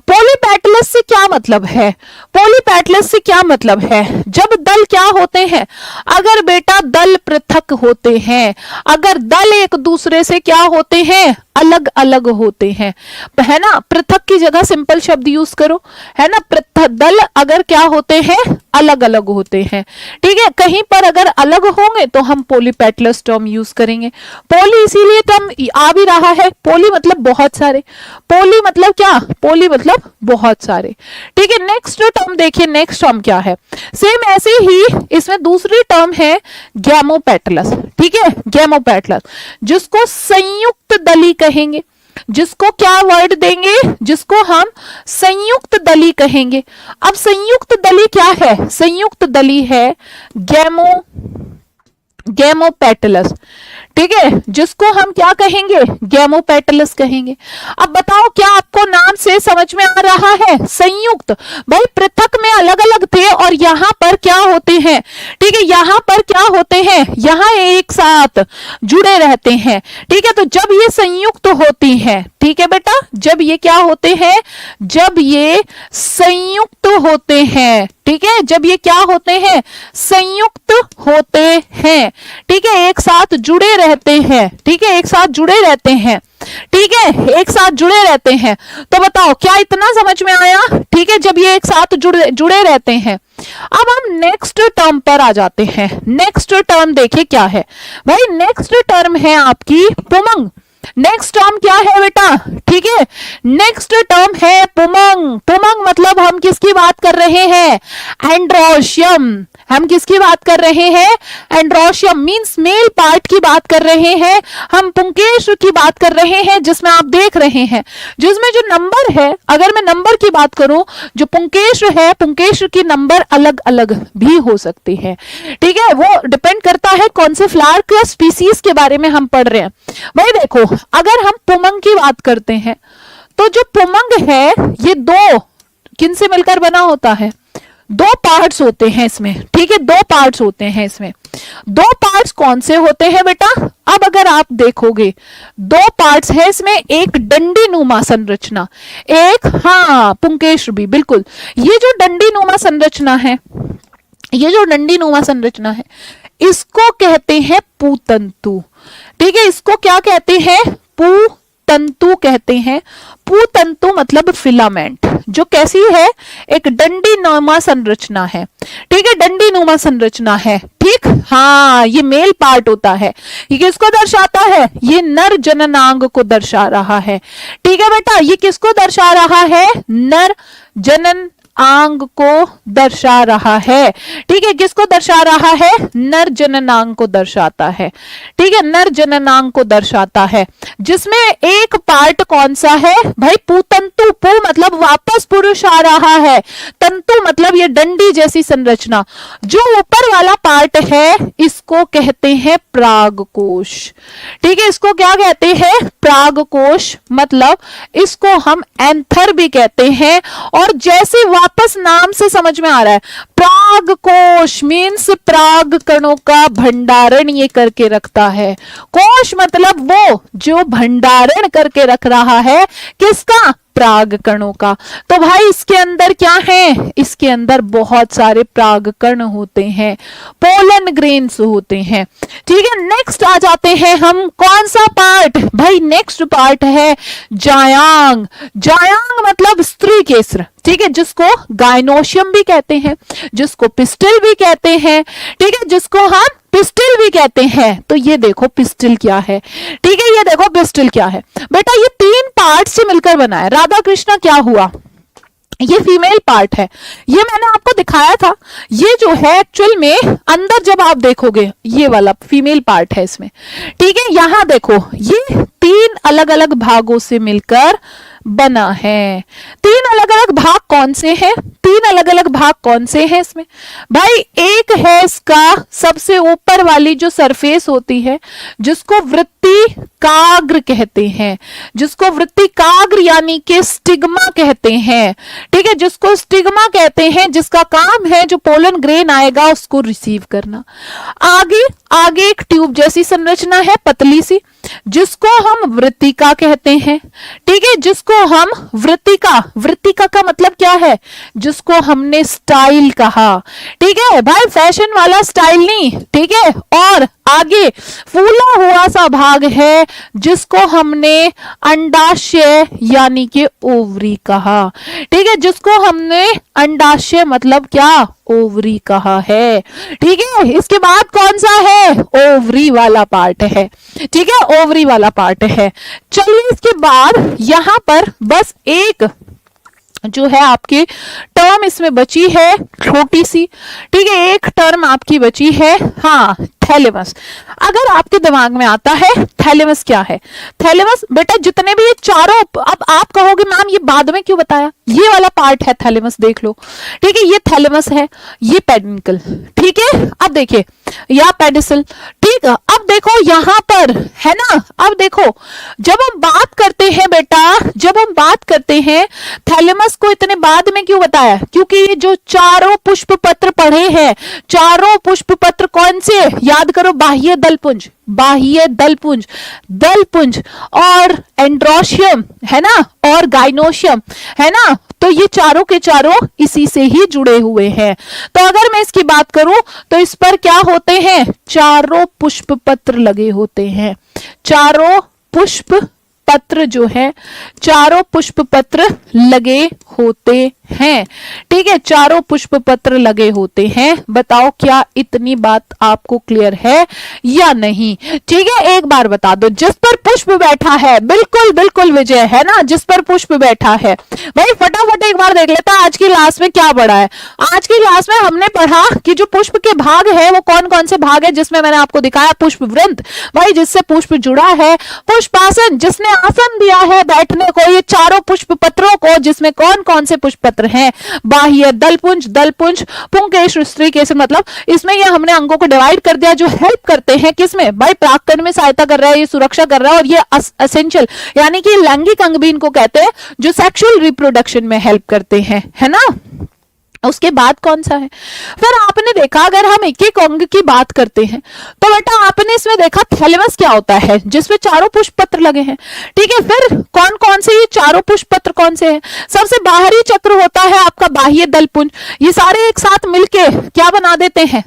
पॉलीपेटलस से क्या मतलब है, पॉलीपेटलस से क्या मतलब है, जब दल क्या होते हैं, अगर बेटा दल पृथक होते हैं, अगर दल एक दूसरे से क्या होते हैं, अलग अलग होते हैं, है ना। पृथक की जगह सिंपल शब्द यूज करो, है ना। पृथक दल अगर क्या होते हैं, अलग अलग होते हैं। ठीक है, कहीं पर अगर अलग होंगे तो हम पॉलीपेटलस टर्म यूज करेंगे। पॉली इसीलिए टर्म आ भी रहा है, पॉली मतलब बहुत सारे, पॉली मतलब क्या, पॉली मतलब बहुत सारे। ठीक है, नेक्स्ट टर्म देखिए, नेक्स्ट टर्म क्या है, सेम ऐसे ही इसमें दूसरी टर्म है गैमोपेटलस। ठीक है, गैमोपेटलस जिसको संयुक्त दली कहेंगे, जिसको क्या वर्ड देंगे, जिसको हम संयुक्त दली कहेंगे। अब संयुक्त दली क्या है, संयुक्त दली है गैमोपेटलस। ठीक है, जिसको हम क्या कहेंगे, गैमोपेटलस कहेंगे। अब बताओ क्या आपको नाम से समझ में आ रहा है, संयुक्त। भाई पृथक में अलग अलग थे और यहां पर क्या होते हैं, ठीक है, यहां पर क्या होते हैं, यहां एक साथ जुड़े रहते हैं। ठीक है, तो जब ये संयुक्त होती हैं, ठीक है बेटा, जब ये क्या होते हैं, जब ये संयुक्त होते हैं, ठीक है, जब ये क्या होते हैं, संयुक्त होते हैं, ठीक है, एक साथ जुड़े रहते हैं। ठीक है, एक साथ जुड़े रहते हैं, ठीक है, एक साथ जुड़े रहते हैं। तो बताओ क्या इतना समझ में आया? ठीक है, जब ये एक साथ जुड़े रहते हैं। अब हम नेक्स्ट टर्म पर आ जाते हैं। नेक्स्ट टर्म देखिए क्या है भाई, नेक्स्ट टर्म है आपकी पुमंग। नेक्स्ट टर्म क्या है बेटा, ठीक है, नेक्स्ट टर्म है पुमंग। पुमंग मतलब हम किसकी बात कर रहे हैं, एंड्रोशियम। हम किसकी बात कर रहे हैं, एंड्रोशियम मींस मेल पार्ट की बात कर रहे हैं। हम पुंकेश्र की बात कर रहे हैं, जिसमें आप देख रहे हैं, जिसमें जो नंबर है, अगर मैं नंबर की बात करूं, जो पुंकेश्र है, पुंकेश्र की नंबर अलग अलग भी हो सकती है। ठीक है, वो डिपेंड करता है कौन से फ्लावर के स्पीसीज के बारे में हम पढ़ रहे हैं। भाई देखो, अगर हम पुमंग की बात करते हैं तो जो पुमंग है ये दो किन से मिलकर बना होता है, दो पार्ट्स होते हैं इसमें, ठीक है, दो पार्ट्स होते हैं इसमें। दो पार्ट्स कौन से होते हैं बेटा? अब अगर आप देखोगे दो पार्ट्स है इसमें, एक डंडी नुमा संरचना, एक, हाँ पुंकेश भी बिल्कुल, ये जो डंडी नुमा संरचना है, ये जो डंडी नुमा संरचना है इसको कहते हैं पूतंतु, ठीक है, इसको क्या कहते हैं? पूतंतु कहते हैं। पूतंतु मतलब फिलामेंट, जो कैसी है? एक डंडी नुमा संरचना है, ठीक है, डंडी नुमा संरचना है, ठीक, हाँ ये मेल पार्ट होता है। ये किसको दर्शाता है? ये नर जननांग को दर्शा रहा है, ठीक है बेटा, ये किसको दर्शा रहा है? नर जनन अंग को दर्शा रहा है, ठीक है, किसको दर्शा रहा है? नर जननांग को दर्शाता है, ठीक है, नर जननांग को दर्शाता है, जिसमें एक पार्ट कौन सा है भाई? पूतंतु। पू मतलब वापस पुरुष आ रहा है, तंतु मतलब ये डंडी जैसी संरचना। जो ऊपर वाला पार्ट है इसको कहते हैं प्रागकोश, ठीक है, इसको क्या कहते हैं? प्रागकोश, मतलब इसको हम एंथर भी कहते हैं। और जैसे वापस नाम से समझ में आ रहा है, प्रागकोश मीन्स प्राग कणों का भंडारण ये करके रखता है। कोश मतलब वो जो भंडारण करके रख रहा है, किसका? प्राग कणों का। तो भाई इसके अंदर क्या है? इसके अंदर बहुत सारे प्राग कण होते हैं, पोलन ग्रेन्स होते हैं, ठीक है। नेक्स्ट आ जाते हैं हम, कौन सा पार्ट भाई? नेक्स्ट पार्ट है जायांग। जायांग मतलब स्त्री केसर, ठीक है, जिसको गायनोशियम भी कहते हैं, जिसको पिस्टल भी कहते हैं, ठीक है, जिसको हम पिस्टल भी कहते हैं। तो ये देखो पिस्टल क्या है, ठीक है, ये देखो पिस्टल क्या है बेटा, ये तीन पार्ट से मिलकर बना है। राधा कृष्णा क्या हुआ? ये फीमेल पार्ट है, ये मैंने आपको दिखाया था। ये जो है एक्चुअल में अंदर जब आप देखोगे ये वाला फीमेल पार्ट है इसमें, ठीक है। यहां देखो ये तीन अलग अलग भागों से मिलकर बना है। तीन अलग अलग भाग कौन से हैं? तीन अलग अलग भाग कौन से हैं इसमें भाई? एक है इसका सबसे ऊपर वाली जो सरफेस होती है, जिसको वृत्ति काग्र कहते हैं, जिसको वृत्ति काग्र यानी कि स्टिग्मा कहते हैं, ठीक है, जिसको स्टिग्मा कहते हैं, जिसका काम है जो पोलन ग्रेन आएगा उसको रिसीव करना। आगे आगे एक ट्यूब जैसी संरचना है पतली सी, जिसको हम वृत्तिका कहते हैं, ठीक है, जिसको हम वृत्तिका, वृत्तिका का मतलब क्या है? जिसको हमने स्टाइल कहा, ठीक है भाई, फैशन वाला स्टाइल नहीं, ठीक है। और आगे फूला हुआ सा भाग है जिसको हमने अंडाशय यानी कि ओवरी कहा, ठीक है, जिसको हमने अंडाशय मतलब क्या? ओवरी कहा है, ठीक है। इसके बाद कौन सा है? ओवरी वाला पार्ट है, ठीक है, ओवरी वाला पार्ट है। चलिए इसके बाद यहां पर बस एक जो है आपकी टर्म इसमें बची है छोटी सी, ठीक है, एक टर्म आपकी बची है, हाँ थैलेमस। अगर आपके दिमाग में आता है थैलेमस क्या है? थैलेमस बेटा जितने भी ये चारों, अब आप कहोगे मैम ये बाद में क्यों बताया, ये वाला पार्ट है थैलेमस, देख लो, ठीक है, ये थैलेमस है, ये पेडिकल, ठीक है। अब देखिए या पेडिसल, ठीक है। अब देखो यहां पर है ना, अब देखो जब हम बात करते हैं बेटा, जब हम बात करते हैं थैलेमस को इतने बाद में क्यों बताया? क्योंकि ये जो चारों पुष्प पत्र पढ़े हैं, चारों पुष्प पत्र कौन से? याद करो, बाह्य दलपुंज, बाह्य दलपुंज, दलपुंज और एंड्रोशियम है ना, और गाइनोशियम है ना, तो ये चारों के चारों इसी से ही जुड़े हुए हैं। तो अगर मैं इसकी बात करूं तो इस पर क्या होते हैं? चारों पुष्प पत्र लगे होते हैं, चारों पुष्प पत्र जो है, चारों पुष्प पत्र लगे होते हैं, ठीक है, चारों पुष्प पत्र लगे होते हैं। बताओ क्या इतनी बात आपको क्लियर है या नहीं? ठीक है, एक बार बता दो। जिस पर पुष्प बैठा है, बिल्कुल बिल्कुल विजय, है ना, जिस पर पुष्प बैठा है। भाई फटाफट एक बार देख लेता आज की क्लास में क्या पढ़ा है। आज की क्लास में हमने पढ़ा कि जो पुष्प के भाग है वो कौन कौन से भाग है, जिसमें मैंने आपको दिखाया पुष्प वृंत, भाई जिससे पुष्प जुड़ा है, पुष्पासन जिसने आसन दिया है बैठने को, ये चारों पुष्प पत्रों को, जिसमें कौन कौन से पुष्प पत्र हैं? बाह्य दलपुंज, दलपुंज, पुंकेश, स्त्रीकेसर, मतलब इसमें ये हमने अंगों को डिवाइड कर दिया जो हेल्प करते हैं किसमें? भाई परागकण में सहायता कर रहा है, ये सुरक्षा कर रहा है, और ये एसेंशियल यानी कि लैंगिक अंग भी इनको कहते हैं, जो सेक्सुअल रिप्रोडक्शन में हेल्प करते हैं, है ना। उसके बाद कौन सा है? फिर आपने देखा, अगर हम एक एक अंग की बात करते हैं तो बेटा आपने इसमें देखा थैलेमस क्या होता है, जिसमें चारों पुष्प पत्र लगे हैं। ठीक है, फिर कौन कौन से ये चारों पुष्प पत्र कौन से हैं? सबसे बाहरी चक्र होता है आपका बाह्य दलपुंज। ये सारे एक साथ मिलके क्या बना देते हैं,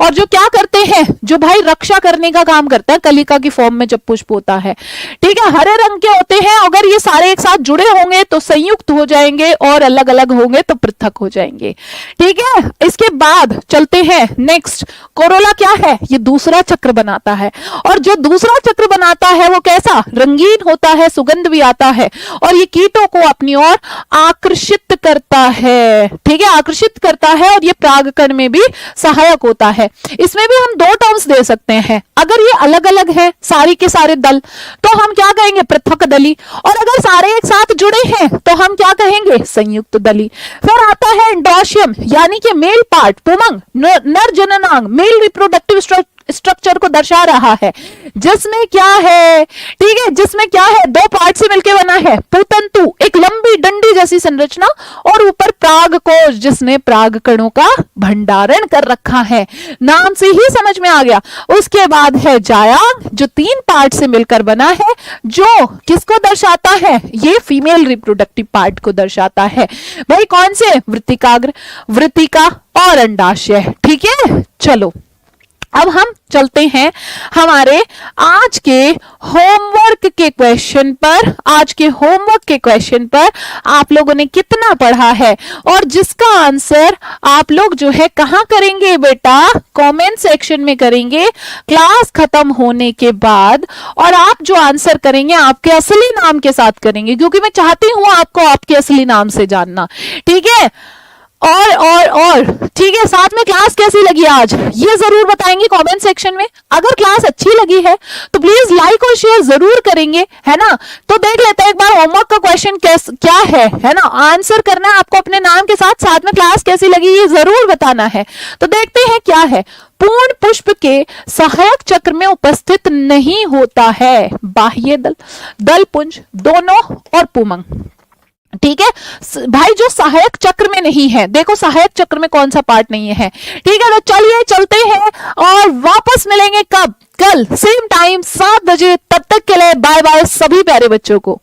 और जो क्या करते हैं, जो भाई रक्षा करने का काम करता है, कलिका की फॉर्म में जब पुष्प होता है। ठीक है, हरे रंग के होते हैं। अगर ये सारे एक साथ जुड़े होंगे तो संयुक्त हो जाएंगे, और अलग अलग होंगे तो पृथक हो जाएंगे। ठीक है, इसके बाद चलते हैं नेक्स्ट। कोरोला क्या है? ये दूसरा चक्र बनाता है, और जो दूसरा चक्र बनाता है वो कैसा? रंगीन होता है, सुगंध भी आता है, और ये कीटों को अपनी ओर आकर्षित करता है। ठीक है, आकर्षित करता है, और ये परागकण में भी सहायक होता है। इसमें भी हम दो टर्म्स दे सकते हैं। अगर ये अलग अलग है सारी के सारे दल तो हम क्या कहेंगे? पृथक दली। और अगर सारे एक साथ जुड़े हैं तो हम क्या कहेंगे? संयुक्त दली। फिर आता है एंडोशियम, यानी कि मेल पार्ट, पुमंग, नर जननांग, मेल रिप्रोडक्टिव स्ट्रक्चर को दर्शा रहा है, जिसमें क्या है? ठीक है, जिसमें क्या है? दो पार्ट से मिलकर बना है। पुतंतु, एक लंबी डंडी जैसी संरचना, और ऊपर परागकोश, जिसने परागकणों का भंडारण कर रखा है। नाम से ही समझ में आ गया। उसके बाद है जायांग, जो 3 पार्ट से मिलकर बना है, जो किसको दर्शाता है? ये फीमेल रिप्रोडक्टिव पार्ट को दर्शाता है। भाई कौन से? वृत्तिकाग्र, वृत्तिका और अंडाशय। ठीक है, चलो अब हम चलते हैं हमारे आज के होमवर्क के क्वेश्चन पर। आज के होमवर्क के क्वेश्चन पर आप लोगों ने कितना पढ़ा है, और जिसका आंसर आप लोग जो है कहां करेंगे बेटा? कमेंट सेक्शन में करेंगे क्लास खत्म होने के बाद। और आप जो आंसर करेंगे आपके असली नाम के साथ करेंगे, क्योंकि मैं चाहती हूं आपको आपके असली नाम से जानना। ठीक है, और ठीक है, साथ में क्लास कैसी लगी आज ये जरूर बताएंगे कमेंट सेक्शन में। अगर क्लास अच्छी लगी है तो प्लीज लाइक और शेयर जरूर करेंगे, है ना। तो देख लेते हैं एक बार होमवर्क का क्वेश्चन क्या है ना। आंसर करना है आपको अपने नाम के साथ में क्लास कैसी लगी ये जरूर बताना है। तो देखते हैं क्या है। पूर्ण पुष्प के सहायक चक्र में उपस्थित नहीं होता है बाह्य दल, दलपुंज दोनों और पुमंग। ठीक है भाई, जो सहायक चक्र में नहीं है, देखो सहायक चक्र में कौन सा पार्ट नहीं है। ठीक है, तो चलिए चलते हैं और वापस मिलेंगे कब? कल सेम टाइम 7 बजे। तब तक के लिए बाय बाय सभी प्यारे बच्चों को।